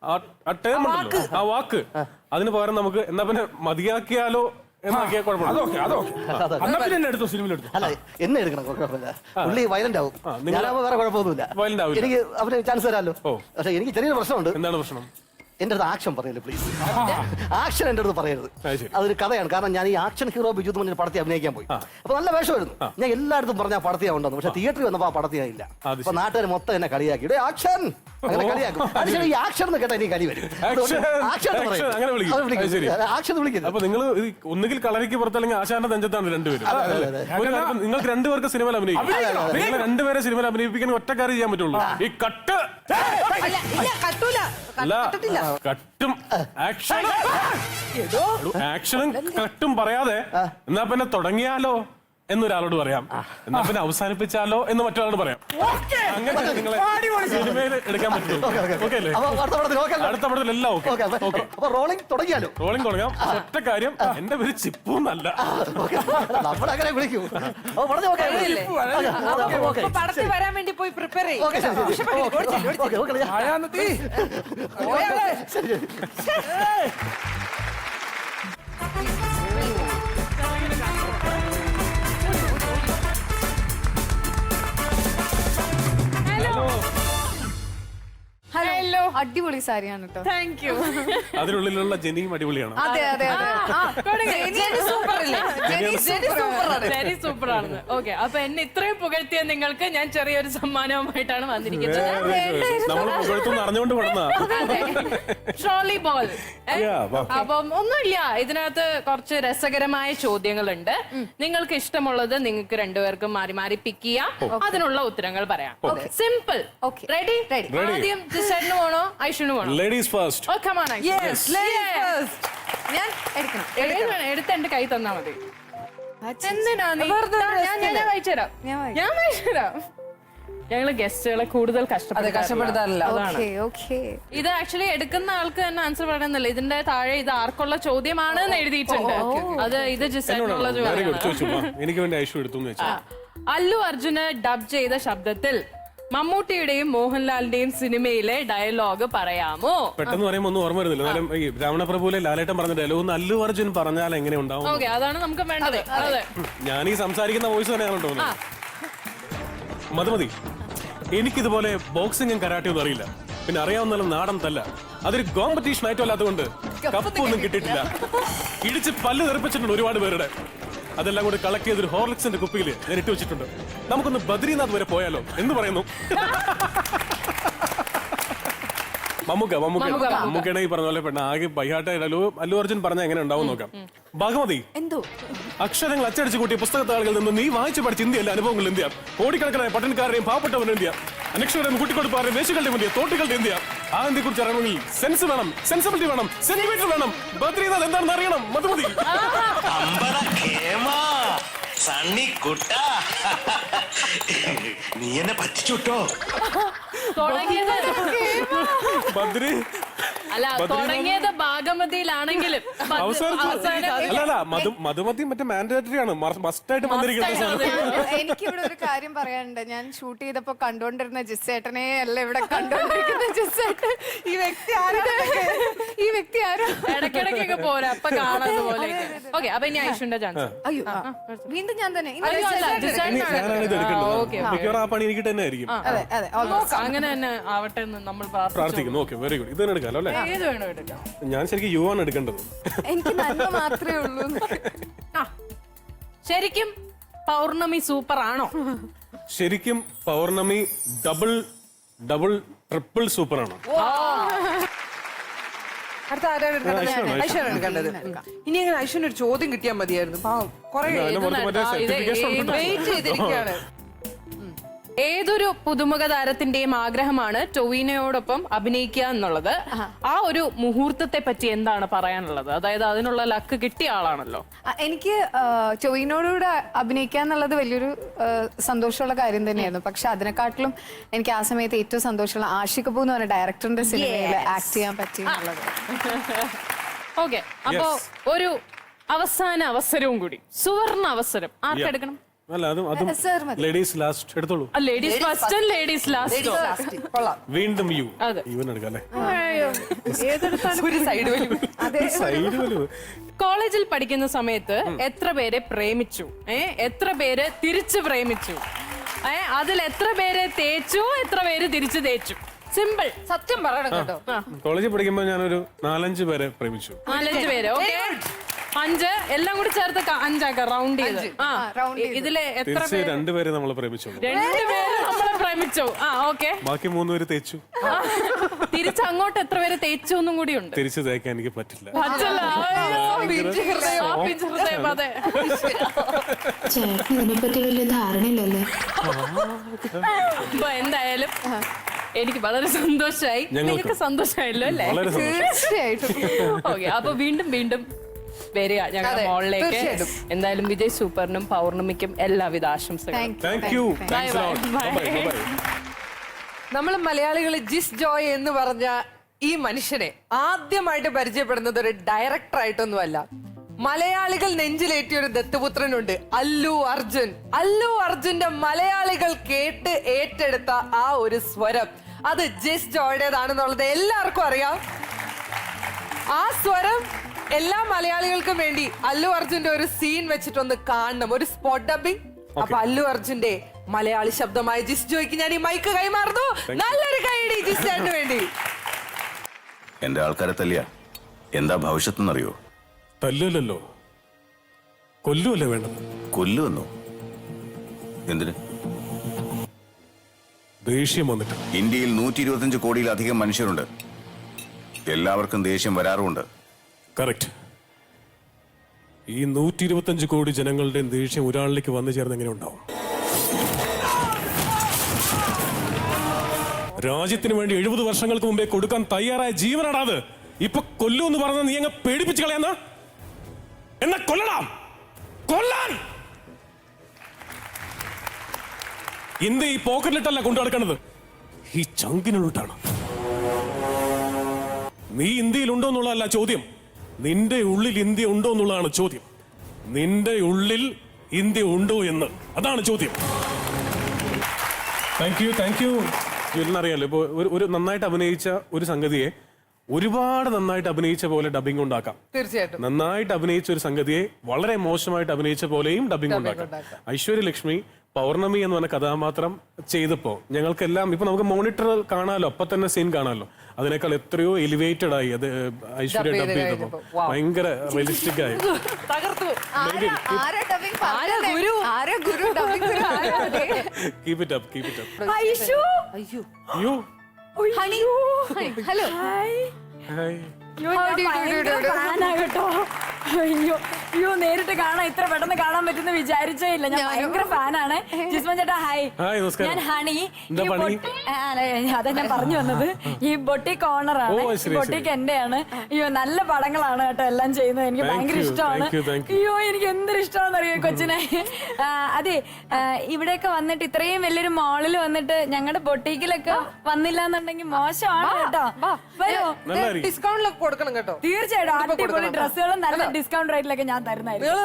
ആ ടേം ഉണ്ടല്ലോ, ആ വാക്ക്, അതിന് പകരം നമുക്ക് എന്നാ പിന്നെ മതിയാക്കിയാലോ എന്നാക്കിയാൽ കുഴപ്പമില്ല. അല്ല എന്നെ എടുക്കണം, പുള്ളി വയലന്റ് ആവും. ഞാനാവുമ്പോ വേറെ കുഴപ്പമൊന്നുമില്ല, എനിക്ക് അവന് ചാൻസ് തരാമല്ലോ. പക്ഷെ എനിക്ക് ചെറിയൊരു പ്രശ്നമുണ്ട്. എന്താണ് പ്രശ്നം? എന്റെ അടുത്ത് ആക്ഷൻ പറയല്ലേ പ്ലീസ്. ആക്ഷൻ എന്റെ അടുത്ത് പറയരുത്. അതൊരു കഥയാണ്. കാരണം ഞാൻ ഈ ആക്ഷൻ ഹീറോ ബിജു എന്ന് പടത്തിൽ അഭിനയിക്കാൻ പോയി. അപ്പൊ നല്ല വേഷമായിരുന്നു. ഞാൻ എല്ലായിടത്തും പറഞ്ഞ പടത്തിയാ ഉണ്ടെന്ന്. പക്ഷെ തിയേറ്ററിൽ വന്നപ്പോ ആ പടത്തിയായില്ല. അപ്പൊ നാട്ടുകാർ മൊത്തം എന്നെ കളിയാക്കി. ആക്ഷൻ അങ്ങനെ കളിയാക്കും. അതിന് ഈ ആക്ഷൻ എന്ന് കേട്ടാ എനിക്ക് കലി വരും. ആക്ഷൻ വിളിക്കുന്നത്. അപ്പൊ നിങ്ങൾ ഒന്നുകിൽ കളരിക്ക് പുറത്തല്ലെങ്കിൽ ആശാന്റെ നെഞ്ചത്താണ് രണ്ടുപേരും. നിങ്ങൾക്ക് രണ്ടുപേർക്ക് സിനിമയിൽ അഭിനയിക്കും. നിങ്ങൾ രണ്ടുപേരെ സിനിമയിൽ അഭിനയിപ്പിക്കാൻ ഒറ്റക്കാര്യം ചെയ്യാൻ പറ്റുള്ളൂ. ഈ കട്ട് കട്ടും ആക്ഷനും കട്ടും പറയാതെ എന്നാ പിന്നെ തുടങ്ങിയാലോ എന്നൊരാളോട് പറയാം, എന്നാ പിന്നെ അവസാനിപ്പിച്ചാലോ എന്ന് മറ്റൊരാളോട് പറയാം. അങ്ങനെ നിങ്ങളെ സിനിമയിൽ എടുക്കാൻ പറ്റുള്ളൂ. ഓക്കെ അല്ലേ? അടുത്ത പടത്തിൽ എല്ലാം ഓക്കെ. റോളിംഗ് തുടങ്ങാം. ഒറ്റ കാര്യം, എന്റെ പേര് ചിപ്പു എന്നല്ല. നമ്മളങ്ങനെ വിളിക്കൂ. പടത്തിൽ വരാൻ വേണ്ടി പോയി പ്രിപ്പയർ ചെയ്യും. ഹലോ, അടിപൊളി സാരിയാണ് കേട്ടോ. Thank you. അതിനുള്ളിലുള്ള ജെനിയും അടിപൊളിയാണ്. അതെ അതെ സൂപ്പറാണെന്ന്. ഓക്കെ, അപ്പൊ എന്നെ ഇത്രയും പുകഴ്ത്തിയ നിങ്ങൾക്ക് ഞാൻ ചെറിയൊരു സമ്മാനവുമായിട്ടാണ് വന്നിരിക്കുന്നത്. നമ്മൾ പുകഴ്ത്തുന്ന അറിഞ്ഞുകൊണ്ട് കൊടുന്ന ട്രോളി ബോൾ. അപ്പം ഒന്നുമില്ല, ഇതിനകത്ത് കുറച്ച് രസകരമായ ചോദ്യങ്ങളുണ്ട്. നിങ്ങൾക്ക് ഇഷ്ടമുള്ളത് നിങ്ങൾക്ക് രണ്ടുപേർക്കും മാറി മാറി പിക്ക് ചെയ്യാം. അതിനുള്ള ഉത്തരങ്ങൾ പറയാം. സിമ്പിൾ. റെഡി? ആദ്യം ജിസേട്ടന് പോണോ ഐഷുന് പോണോ? Ladies first. Oh come on Aishu. ഞാൻ എടുക്കണം. എടുത്ത് എന്റെ കൈ തന്നാ മതി. എന്തിനാ നീ? ഞാൻ വായിച്ചുതരാം. ഞങ്ങള് ഗസ്റ്റുകളെ കൂടുതൽ കഷ്ടപ്പെടുത്താറില്ല. ഇത് ആക്ച്വലി എടുക്കുന്ന ആൾക്ക് തന്നെ ആൻസർ പറയണമെന്നില്ല. ഇതിന്റെ താഴെ ഇത് ആർക്കുള്ള ചോദ്യമാണ് എന്ന് എഴുതിയിട്ടുണ്ട്. അത് ഇത് ജിസേനുള്ള എനിക്ക് വേണ്ടി ഐഷു എടുത്തു. അല്ലു അർജുന് ഡബ് ചെയ്ത ശബ്ദത്തിൽ മമ്മൂട്ടിയുടെയും മോഹൻലാലിന്റെയും സിനിമയിലെ ഡയലോഗ് പറയാമോ? പെട്ടെന്ന് പറയുമ്പോ ഒന്നും ഓർമ്മ വരുന്നില്ല. എന്നാലും ഈ രാവണപ്രഭുവിലെ ലാലേട്ടൻ പറഞ്ഞ ഡയലോഗ് ഒന്ന് അല്ലു അർജുൻ പറഞ്ഞാൽ എങ്ങനെ ഉണ്ടാവും? ഓക്കെ, അതാണ് നമുക്ക് വേണ്ടത്. അതെ, ഞാൻ ഈ സംസാരിക്കുന്ന വോയിസ് തന്നെയാണ് തോന്നുന്നത്. മതി, എനിക്കിതുപോലെ ബോക്സിംഗും കരാട്ടയും ഒന്നും അറിയില്ല. പിന്നെ അറിയാവുന്നാലും നാടൻ തല്ല. അതൊരു കോമ്പറ്റീഷൻ ആയിട്ടും അല്ലാത്തതുകൊണ്ട് കപ്പൊന്നും കിട്ടിയിട്ടില്ല. ഇടിച്ച് പല്ല് തെറിപ്പിച്ചിട്ടുണ്ട് ഒരുപാട് പേരുടെ. അതെല്ലാം കൂടി കളക്ട് ചെയ്തൊരു ഹോർലിക്സിന്റെ കുപ്പിയിൽ ഞാൻ ഇട്ട് വെച്ചിട്ടുണ്ട്. നമുക്കൊന്ന് ബദ്രീനാഥ് വരെ പോയാലോ എന്ന് പറയുന്നു. മമ്മൂക്കയുടെ ഈ പറഞ്ഞ പോലെ പെണ്ണ ആകെ ബൈഹാട്ടായിട്ടല്ലോ. അല്ലു അർജുൻ പറഞ്ഞ എങ്ങനെ ഉണ്ടാവും നോക്കാം. ഭാഗമതി, എന്തോ അക്ഷരങ്ങൾ അച്ചടിച്ചു കൂട്ടിയ പുസ്തകത്താളുകളിൽ നിന്ന് നീ വായിച്ചു പഠിച്ച ഇന്ത്യയല്ല അനുഭവങ്ങൾ ഇന്ത്യ. കോടിക്കണക്കിനായ പട്ടണക്കാരുടെയും പാവപ്പെട്ടവരുടെ ഇന്ത്യ, അനക്ഷരയും കുട്ടിക്കൊടുപ്പാറുടെയും വേശികളുടെയും ഇന്ത്യ, തോട്ടുകളുടെ ഇന്ത്യ. ആ ഇന്ത്യയെ കുറിച്ച് അറിയണമെങ്കിൽ സെൻസ് വേണം, സെൻസിബിലിറ്റി വേണം, സെന്റിമീറ്റർ വേണം. ബദ്രീനാഥ് എന്താണെന്ന് അറിയണം. മധുമതി സണ്ണി കുട്ട, നീ എന്നെ പറ്റിച്ചുട്ടോ. ബദ്രി അല്ല, തുടങ്ങിയത് ഭാഗമതിയിലാണെങ്കിലും അല്ല മധുമതി മറ്റേ മാൻഡേറ്ററി ആണ്, മസ്റ്റായിട്ട് വന്നിരിക്കുന്നത്. എനിക്കിവിടെ ഒരു കാര്യം പറയാനുണ്ട്. ഞാൻ ഷൂട്ട് ചെയ്തപ്പോ കണ്ടോണ്ടിരുന്ന ജിസ്സേട്ടനെ അല്ല ഇവിടെ കണ്ടോണ്ടിരിക്കുന്ന ജിസ്സേട്ടൻ. ഈ വ്യക്തി ആരാ? ഇടയ്ക്കിടയ്ക്കൊക്കെ പോരാ, അപ്പൊ കാണാത്ത പോലെ. ഓക്കെ, അപ്പൊ ഇനി ഐഷുന്റെ ചാൻസ്. അയ്യോ, വീണ്ടും ഞാൻ തന്നെ. മിക്കവാറും ആ പണി എനിക്ക് തന്നെ ആയിരിക്കും. അങ്ങനെ തന്നെ ആവട്ടെ എന്ന് നമ്മൾ പ്രാർത്ഥിക്കുന്നു. Okay, very good. ഇത് തന്നെ എടുക്കാലോ അല്ലേ? ഏത് വേണോ എടുക്കാം. ഞാൻ ശരിക്കും യുവാണ് എടുക്കേണ്ടത്. എനിക്ക് നന്മ മാത്രമേ ഉള്ളൂ. ശരിക്കും പൗർണമി സൂപ്പർ ആണോ? ശരിക്കും പൗർണമി ഡബിൾ ട്രിപ്പിൾ സൂപ്പർ ആണോ? അടുത്ത ആരാണ് എടുക്കേണ്ടത്? ഐശ്വര്യാണ് എടുക്കേണ്ടത്. ഇനി അങ്ങനെ ഐശ്വര്യ ഒരു ചോദ്യം കിട്ടിയാൽ മതിയായിരുന്നു. കുറെ വെയിറ്റ് ചെയ്തിരിക്കുകയാണ്. ഏതൊരു പുതുമുഖ താരത്തിന്റെയും ആഗ്രഹമാണ് ടൊവിനോയോടൊപ്പം അഭിനയിക്കുക എന്നുള്ളത്. ആ ഒരു മുഹൂർത്തത്തെ പറ്റി എന്താണ് പറയാനുള്ളത്? അതായത് അതിനുള്ള ലക്ക് കിട്ടിയ ആളാണല്ലോ. എനിക്ക് ടൊവിനോടുകൂടെ അഭിനയിക്കുക എന്നുള്ളത് വലിയൊരു സന്തോഷമുള്ള കാര്യം തന്നെയായിരുന്നു. പക്ഷെ അതിനെക്കാട്ടിലും എനിക്ക് ആ സമയത്ത് ഏറ്റവും സന്തോഷമുള്ള ആഷിഖ് കപൂർ എന്ന് പറഞ്ഞ ഡയറക്ടറിന്റെ സിനിമയിൽ ആക്ട് ചെയ്യാൻ പറ്റി എന്നുള്ളത്. ഓക്കെ, അപ്പോ ഒരു അവസാന അവസരവും കൂടി, സുവർണ അവസരം ആർക്കെടുക്കണം? അല്ല, ലേഡീസ് ലാസ്റ്റ് എടുത്തോളൂ. Ladies first, ladies last. വീണ്ടും ഇവൻ എടുക്കല്ലേ? കോളേജിൽ പഠിക്കുന്ന സമയത്ത് എത്ര പേരെ പ്രേമിച്ചു? എത്ര പേര് തിരിച്ചു പ്രേമിച്ചു? അതിൽ എത്ര പേരെ തേച്ചു? എത്ര പേര് തിരിച്ചു തേച്ചു? സിമ്പിൾ, സത്യം പറയണം കേട്ടോ. കോളേജിൽ പഠിക്കുമ്പോ ഞാനൊരു 4-5 പേരെ പ്രേമിച്ചു. 4-5 പേര്. ഓക്കെ, 5 എല്ലാം കൂടി ചേർത്ത് 5 റൗണ്ട് ചെയ്ത്. ഇതില് എത്ര പേര്? 2 പേരെ നമ്മളെ പ്രേമിച്ചു. 2 പേര് നമ്മളെ പ്രേമിച്ചു. ഓക്കെ, ബാക്കി 3 പേര് തേച്ചു. തിരിച്ച് അങ്ങോട്ട് എത്ര പേര് തേച്ചു എന്നും കൂടി ഉണ്ട്. തിരിച്ചു തേക്കാൻ എനിക്ക് പറ്റില്ല. ഇതിനെപ്പറ്റി വലിയ ധാരണയില്ലല്ലേ? അപ്പൊ എന്തായാലും എനിക്ക് വളരെ സന്തോഷമായി. നിങ്ങൾക്ക് സന്തോഷമായല്ലോ അല്ലേ? തീർച്ചയായിട്ടും. ഓക്കെ, അപ്പൊ വീണ്ടും വരിക ഞങ്ങളുടെ മോളിലേക്ക്. എന്തായാലും വിജയ് സൂപ്പറിനും പൗർണമിക്കും എല്ലാവിധ ആശംസകളും. നമ്മൾ മലയാളികൾ ജിസ് ജോയ് എന്ന് പറഞ്ഞ ഈ മനുഷ്യനെ ആദ്യമായിട്ട് പരിചയപ്പെടുന്നത് ഒരു ഡയറക്ടർ ആയിട്ടൊന്നുമല്ല. മലയാളികൾ നെഞ്ചിലേറ്റിയ ഒരു ദത്തുപുത്രനുണ്ട്, അല്ലു അർജുൻ. അല്ലു അർജുന്റെ മലയാളികൾ കേട്ട് ഏറ്റെടുത്ത ആ ഒരു സ്വരം, അത് ജിസ് ജോയുടേതാണെന്നുള്ളത് എല്ലാവർക്കും അറിയാം. ആ സ്വരം എല്ലാ മലയാളികൾക്കും വേണ്ടി അല്ലു അർജുന്റെ ഒരു സീൻ വെച്ചിട്ടൊന്ന് കാണണം, ഒരു സ്പോട്ട് ഡബിംഗ്. അപ്പൊ അല്ലു അർജുന്റെ മലയാളി ശബ്ദമായ ജിസ് ജോയ്ക്ക് ഞാൻ ഈ മൈക്ക് കൈമാറുന്നു. നല്ലൊരു കൈയടി ജിസ് ചേട്ടന് വേണ്ടി. എന്റെ ആൾക്കാരെ തല്ലിയ എന്താ ഭവിഷ്യത്തെന്നറിയോ? തല്ലല്ലോ, കൊല്ലുവല്ലേ വേണ്ടത്? കൊല്ലുവെന്നോ? എന്തിന്? ദേഷ്യം വന്നിട്ട്. ഇന്ത്യയിൽ 125 കോടിയിലധികം മനുഷ്യരുണ്ട്. എല്ലാവർക്കും ദേഷ്യം വരാറുമുണ്ട്. കറക്റ്റ്. ഈ 125 കോടി ജനങ്ങളുടെയും ദേഷ്യം ഒരാളിലേക്ക് വന്നു ചേർന്ന് എങ്ങനെ ഉണ്ടാവും? രാജ്യത്തിന് വേണ്ടി 70 വർഷങ്ങൾക്ക് മുമ്പേ കൊടുക്കാൻ തയ്യാറായ ജീവനാടാത്. ഇപ്പൊ കൊല്ലു എന്ന് പറഞ്ഞ നീ അങ്ങ് പേടിപ്പിച്ച് കളയാന്ന? എന്നാ കൊല്ലണം, കൊല്ലാൻ. ഇന്ത്യ ഈ പോക്കറ്റിലിട്ടല്ല കൊണ്ടു നടക്കുന്നത്, ഈ ചങ്കിനുള്ളിട്ടാണ്. നീ ഇന്ത്യയിൽ ഉണ്ടോ എന്നുള്ളതല്ല ചോദ്യം, നിന്റെ ഉള്ളിൽ ഇന്ത്യ ഉണ്ടോ എന്നുള്ളതാണ് ചോദ്യം. നിന്റെ ഉള്ളിൽ ഇന്ത്യ ഉണ്ടോ എന്ന്, അതാണ് ചോദ്യം. Thank you. അറിയാലോ, ഇപ്പൊ ഒരു നന്നായിട്ട് അഭിനയിച്ച ഒരു സംഗതിയെ ഒരുപാട് നന്നായിട്ട് അഭിനയിച്ച പോലെ ഡബിംഗ് ഉണ്ടാക്കാം. തീർച്ചയായിട്ടും. നന്നായിട്ട് അഭിനയിച്ച ഒരു സംഗതിയെ വളരെ മോശമായിട്ട് അഭിനയിച്ച പോലെയും ഡബിംഗ് ഉണ്ടാക്കാം. ഐശ്വര്യ ലക്ഷ്മി പൗർണമി എന്ന് പറഞ്ഞ കഥാപാത്രം ചെയ്തപ്പോ ഞങ്ങൾക്കെല്ലാം ഇപ്പൊ നമുക്ക് മോണിറ്റർ കാണാമല്ലോ, അപ്പൊ തന്നെ സീൻ കാണാമല്ലോ, അതിനേക്കാൾ എത്രയോ എലിവേറ്റഡ് ആയി അത് ഐശ്വര്യ ഡബ് ചെയ്തപ്പോ ഭയങ്കര റിയലിസ്റ്റിക് ആയി. Keep it up, keep it up. അയ്യോ ഹലോ ഹായ്. കേട്ടോ. അയ്യോ നേരിട്ട് കാണാൻ ഇത്ര പെട്ടെന്ന് കാണാൻ പറ്റുന്ന വിചാരിച്ചേ ഇല്ല. ഞാൻ ഭയങ്കര ഫാനാണ്. ജിസ്മൻ ചേട്ടാ ഹായ്. ഹായ്, നമസ്കാരം. ഞാൻ ഹണി. എന്താ പണി? അതാ ഞാൻ പറഞ്ഞു വന്നത്. ഈ ബൊട്ടിക് ഓണറാണ്. ബൊട്ടിക് എന്റെയാണ്. അയ്യോ നല്ല പടങ്ങളാണ് കേട്ടോ എല്ലാം ചെയ്യുന്നത്. എനിക്ക് ഭയങ്കര ഇഷ്ടമാണ്. അയ്യോ എനിക്ക് എന്തൊരു ഇഷ്ടമാണെന്ന് അറിയോ കൊച്ചിനെ. അതെ ഇവിടെയൊക്കെ വന്നിട്ട് ഇത്രയും വലിയൊരു മോളിൽ വന്നിട്ട് ഞങ്ങളുടെ ബൊട്ടിക്കിലൊക്കെ വന്നില്ല എന്നുണ്ടെങ്കിൽ മോശമാണ് കേട്ടോ. വരോ ഡിസ്കൗണ്ടിലൊക്കെ കൊടുക്കണം കേട്ടോ. തീർച്ചയായിട്ടും അടിപൊളി ഡ്രസ്സുകളും നല്ല ഡിസ്കൗണ്ട് റേറ്റിലൊക്കെ ഞാൻ തരുന്നതായിരിക്കും.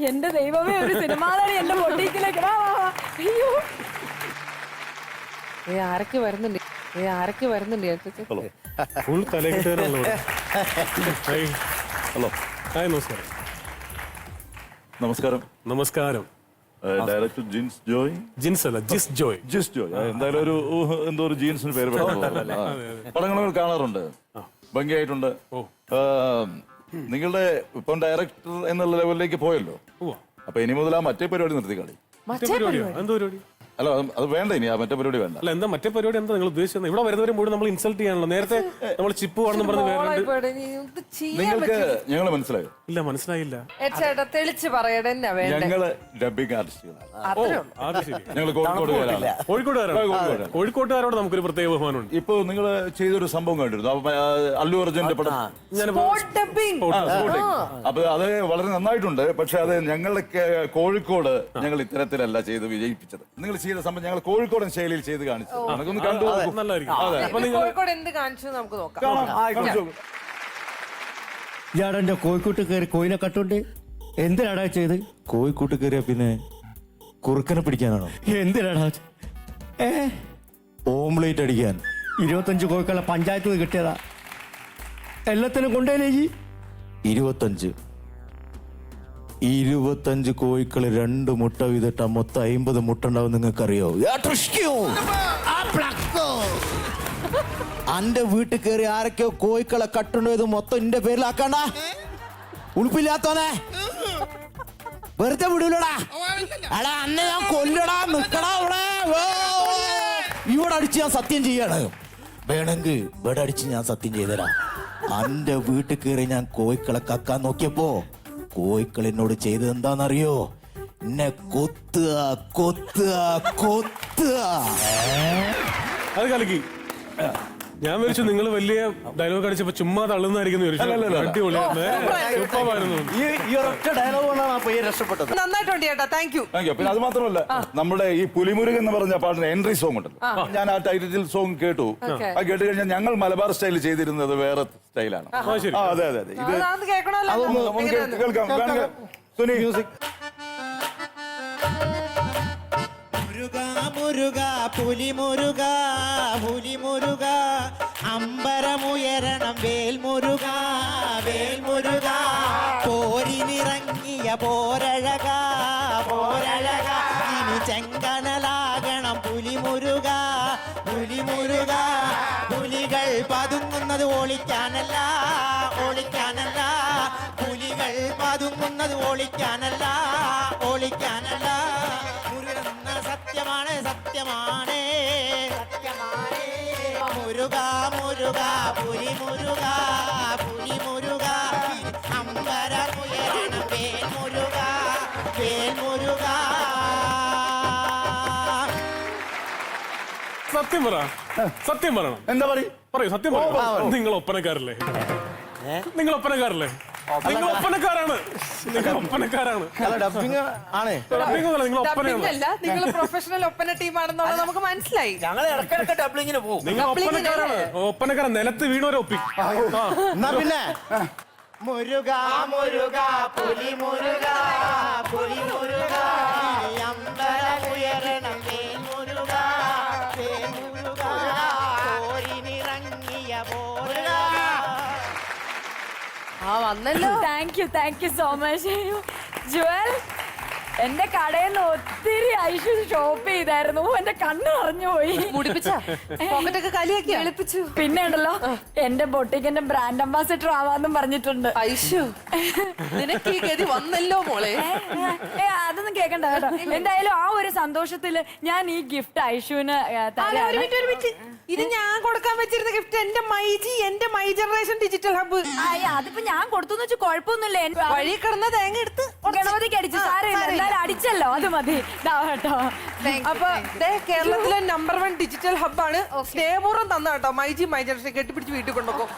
എന്റെ ദൈവമേ ഒരു സിനിമാതാണ് എന്റെ ബൊട്ടീക്കിലേക്ക്. അയ്യോ ആരൊക്കെ വരുന്നുണ്ട്, ആരൊക്കെ വരുന്നുണ്ട്. ഫുൾ തലകിട്ടാണല്ലോ. ഹായ്. ഹലോ. ഹായ്, നമസ്കാരം. നമസ്കാരം. നമസ്കാരം. ഡയറക്ടർ ജിൻസ് ജോയ്. ജിൻസ് അല്ല, ജിസ് ജോയ്. ജിസ് ജോയ്. എന്തായാലും ഒരു എന്തോ ഒരു ജീൻസിന് പേര് പടങ്ങൾ കാണാറുണ്ട്, ഭംഗിയായിട്ടുണ്ട്. നിങ്ങളുടെ ഇപ്പം ഡയറക്ടർ എന്നുള്ള ലെവലിലേക്ക് പോയല്ലോ, അപ്പൊ ഇനി മുതൽ ആ മറ്റേ പരിപാടി നിർത്തി കളി. എന്തോ പരിപാടി? അല്ല അത് വേണ്ട, ഇനി ആ മറ്റേ പരിപാടി വേണ്ട. അല്ല എന്താ മറ്റേ പരിപാടി? എന്താ നിങ്ങൾ ഉദ്ദേശിച്ചത്? ഇവിടെ വരുന്നവരെ മുഴുവൻ നമ്മൾ ഇൻസൾട്ട് ചെയ്യാണല്ലോ. നേരത്തെ നമ്മൾ ചിപ്പ് ആണെന്ന് പറഞ്ഞ് നിങ്ങൾക്ക് ഞങ്ങളെ മനസ്സിലായോ? ഇല്ല, മനസ്സിലായില്ല. ചേട്ടാ തെളിച്ച് പറയണ എന്നാ വേണ്ടേ? ഞങ്ങള് ഡബിങ് ആർട്ടിസ്റ്റുകളാണ്. അത് ശരി. ഞങ്ങൾ കോഴിക്കോടുകാരാണ്. കോഴിക്കോട്ടുകാരോട് നമുക്കൊരു പ്രത്യേക ബഹുമാനമുണ്ട്. ഇപ്പൊ നിങ്ങൾ ചെയ്തൊരു സംഭവം കണ്ടിരുന്നു, അല്ലു അർജുന്റെ പടം. അപ്പൊ അത് വളരെ നന്നായിട്ടുണ്ട്. പക്ഷെ അത് ഞങ്ങളുടെ കോഴിക്കോട് ഞങ്ങൾ ഇത്തരത്തിലല്ല ചെയ്ത് വിജയിപ്പിച്ചത്. നിങ്ങൾ ചെയ്ത സംഭവം ഞങ്ങൾ കോഴിക്കോടൻ ശൈലിയിൽ ചെയ്ത് കാണിച്ചു. നമുക്കൊന്ന് കണ്ടു. കോഴിക്കോട് എന്ത് കാണിച്ചു നമുക്ക് നോക്കാം. ഇയാടെന്റെ കോഴിക്കോട്ട് കയറി കോയിനെ കട്ടുണ്ട് എന്തിനാടാ ചെയ്ത്? കോഴിക്കോട്ട് കയറിയ പിന്നെ കുറുക്കനെ പിടിക്കാനാണോ? എന്തിനാടാ? ഓംലേറ്റ് അടിക്കാൻ 25 കോഴിക്കളെ പഞ്ചായത്ത് നിന്ന് കിട്ടിയതാ. എല്ലാത്തിനും കൊണ്ടേലേക്ക് 25 കോഴിക്കള് 2 മുട്ട വീതിട്ട മൊത്തം 50 മുട്ട ഉണ്ടാവും. നിങ്ങൾക്കറിയോ? അന്റെ വീട്ടിൽ കയറി ആരൊക്കെയോ കോഴിക്കളെ കട്ടുണ്ടത് മൊത്തം എന്റെ പേരിലാക്കണ്ട. ഉളുപ്പില്ലാത്തോനെ വെറുതെ വിടൂലടാ. എടാ അന്നെ ഞാൻ കൊല്ലടാ. നിക്കടാ ഇവിടെ. ഇവിടെ അടിച്ച് ഞാൻ സത്യം ചെയ്യാണ്. വേണമെങ്കിൽ ഇവിടെ അടിച്ച് ഞാൻ സത്യം ചെയ്തരാ. അന്റെ വീട്ടിൽ കയറി ഞാൻ കോഴിക്കളെ കക്കാൻ നോക്കിയപ്പോ കോഴിക്കൾ എന്നോട് ചെയ്തത് എന്താണെന്നറിയോ? എന്നെ കൊത്തുക കൊത്തുക കൊത്തുക. അത് കലക്കി. ഞാൻ വിളിച്ചു നിങ്ങൾ വലിയ ഡയലോഗ് അടിച്ചപ്പോ ചുമ്മാ തള്ളുന്നതായിരിക്കും. നന്നായിട്ടുണ്ട് ചേട്ടാ. Thank U. പിന്നെ അത് മാത്രമല്ല, നമ്മുടെ ഈ പുലിമുരുകൻ എന്ന് പറഞ്ഞ പാട്ടിന് എൻട്രി സോങ് ഉണ്ടല്ലോ, ഞാൻ ആ ടൈറ്റിൽ സോങ് കേട്ടു. ആ കേട്ട് കഴിഞ്ഞാൽ ഞങ്ങൾ മലബാർ സ്റ്റൈൽ ചെയ്തിരുന്നത് വേറെ സ്റ്റൈലാണ്. അതെ അതെ അതെ. ഇത് അതൊന്ന് കേൾക്കാം. സുനി മ്യൂസിക്. മുരുക പുലിമുരുക പുലിമുരുക അമ്പരമുയരണം വേൽമുരുക വേൽമുരുക പോരിനിറങ്ങിയ പോരഴക പോരഴക ഇനി ചെങ്കനലാകണം പുലിമുരുക പുലിമുരുക. പുലികൾ പതുങ്ങുന്നത് ഒളിക്കാനല്ല ഒളിക്കാനല്ല. പുലികൾ പതുങ്ങുന്നത് ഒളിക്കാനല്ല ഒളിക്കാനല്ല. സത്യമാണ് സത്യമാണ് സത്യമാണ്. മുരുക മുരുക പുലിമുരുക പുലിമുരുക അമ്പരമുയരണം വേൽമുരുക വേൽമുരുക. സത്യം പറ. സത്യം പറയണം. എന്താ പറയൂ? സത്യം പറയൂ. നിങ്ങൾ ഒപ്പനക്കാരല്ലേ? നിങ്ങൾ ഒപ്പനക്കാരല്ലേ? നിങ്ങൾ ഒപ്പനക്കാരാണ്. നിങ്ങൾ ഒപ്പനക്കാരാണ്. നിങ്ങൾ പ്രൊഫഷണൽ ഒപ്പന ടീമാണെന്നുള്ളത് നമുക്ക് മനസ്സിലായി. ഞങ്ങൾ ഇടക്കിടക്ക് ഡബ്ലിങ്ങിന് പോകും. നിങ്ങൾ ഒപ്പനക്കാരാണ്. ഒപ്പനക്കാരൻ നിലത്ത് വീണവരെ ഒപ്പി. എന്നാ പിന്നെ മുരുക മുരുക പുലിമുരുക പുലിമുരുക അമ്പരമുയരണം വേൽമുരുക വേൽമുരുക പോരിനിറങ്ങിയ പോരുക. വന്നല്ലോ. Thank you so much. Jewel എന്റെ കടയിൽ നിന്ന് ഒത്തിരി ഐഷു ഷോപ്പ് ചെയ്തായിരുന്നു. എന്റെ കണ്ണ് നിറഞ്ഞു പോയി. പോക്കറ്റൊക്കെ കാലിയാക്കി എളുപ്പിച്ചു. പിന്നെ ഉണ്ടല്ലോ എന്റെ ബൊട്ടിക്കിന്റെ ബ്രാൻഡ് അംബാസിഡർ ആവാന്നും പറഞ്ഞിട്ടുണ്ട്. ഐഷു നിനക്ക് ഈ ഗതി വന്നല്ലോ മോളെ. അതൊന്നും കേക്കണ്ട കേട്ടോ. എന്തായാലും ആ ഒരു സന്തോഷത്തില് ഞാൻ ഈ ഗിഫ്റ്റ് ഐഷുവിന് ഇത് ഞാൻ കൊടുക്കാൻ വെച്ചിരുന്ന ഗിഫ്റ്റ് എന്റെ മൈ ജനറേഷൻ ഡിജിറ്റൽ ഹബ്ബ്. അതിപ്പോ ഞാൻ കൊടുത്തു വെച്ച് കുഴപ്പമൊന്നുമില്ല. വഴി കിടന്ന തേങ്ങ എടുത്ത് ഗണപതിക്ക് അടിച്ചു. സാരമില്ല, എന്തായാലും അടിച്ചല്ലോ, അത് മതി. കേട്ടോ. അപ്പൊ കേരളത്തിലെ നമ്പർ 1 ഡിജിറ്റൽ ഹബ്ബാണ്. സ്നേഹപൂർവ്വം തന്ന കേട്ടോ മൈ ജനറേഷൻ. കെട്ടിപ്പിടിച്ച് വീട്ടിൽ കൊണ്ടുപോകും.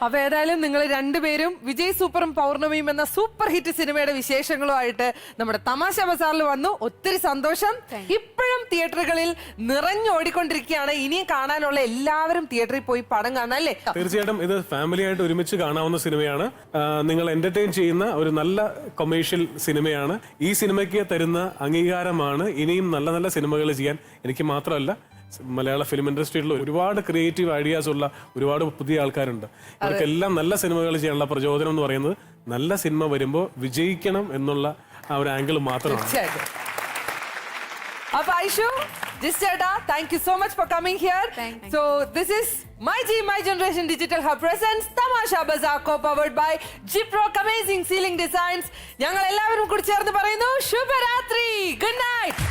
അപ്പൊ ഏതായാലും നിങ്ങൾ രണ്ടുപേരും വിജയ് സൂപ്പറും പൗർണമിയും എന്ന സൂപ്പർ ഹിറ്റ് സിനിമയുടെ വിശേഷങ്ങളുമായിട്ട് നമ്മുടെ തമാശ ബസാറിൽ വന്നു. ഒത്തിരി സന്തോഷം. ഇപ്പോഴും തിയേറ്ററുകളിൽ നിറഞ്ഞോടിക്കൊണ്ടിരിക്കുകയാണ്. ഇനിയും കാണാനുള്ള എല്ലാവരും തിയേറ്ററിൽ പോയി പടം കാണാം അല്ലേ? തീർച്ചയായിട്ടും ഇത് ഫാമിലി ആയിട്ട് ഒരുമിച്ച് കാണാവുന്ന സിനിമയാണ്. നിങ്ങൾ എന്റർടൈൻ ചെയ്യുന്ന ഒരു നല്ല കൊമേഴ്ഷ്യൽ സിനിമയാണ്. ഈ സിനിമയ്ക്ക് തരുന്ന അംഗീകാരമാണ് ഇനിയും നല്ല നല്ല സിനിമകൾ ചെയ്യാൻ. എനിക്ക് മാത്രമല്ല, മലയാള ഫിലിം ഇൻഡസ്ട്രിയിൽ ഒരുപാട് ക്രിയേറ്റീവ് ഐഡിയാസ് ഉള്ള ഒരുപാട് പുതിയ ആൾക്കാരുണ്ട്. ഇവർക്കെല്ലാം നല്ല സിനിമകൾ ചെയ്യാനുള്ള പ്രചോദനം എന്ന് പറയുന്നത് നല്ല സിനിമ വരുമ്പോൾ വിജയിക്കണം എന്നുള്ള ആ ഒരു ആംഗിൾ മാത്രമാണ്. അപ്പൊ ഐഷു, ജിസ് ചേട്ടാ, thank you so much for coming here. So this is my generation digital hub presents Thamasha Bazaar powered by Gyproc amazing ceiling designs. ഞങ്ങൾ എല്ലാവരും കൂടി ചേർന്ന് പറയുന്നു ശുഭരാത്രി, ഗുഡ് നൈറ്റ്.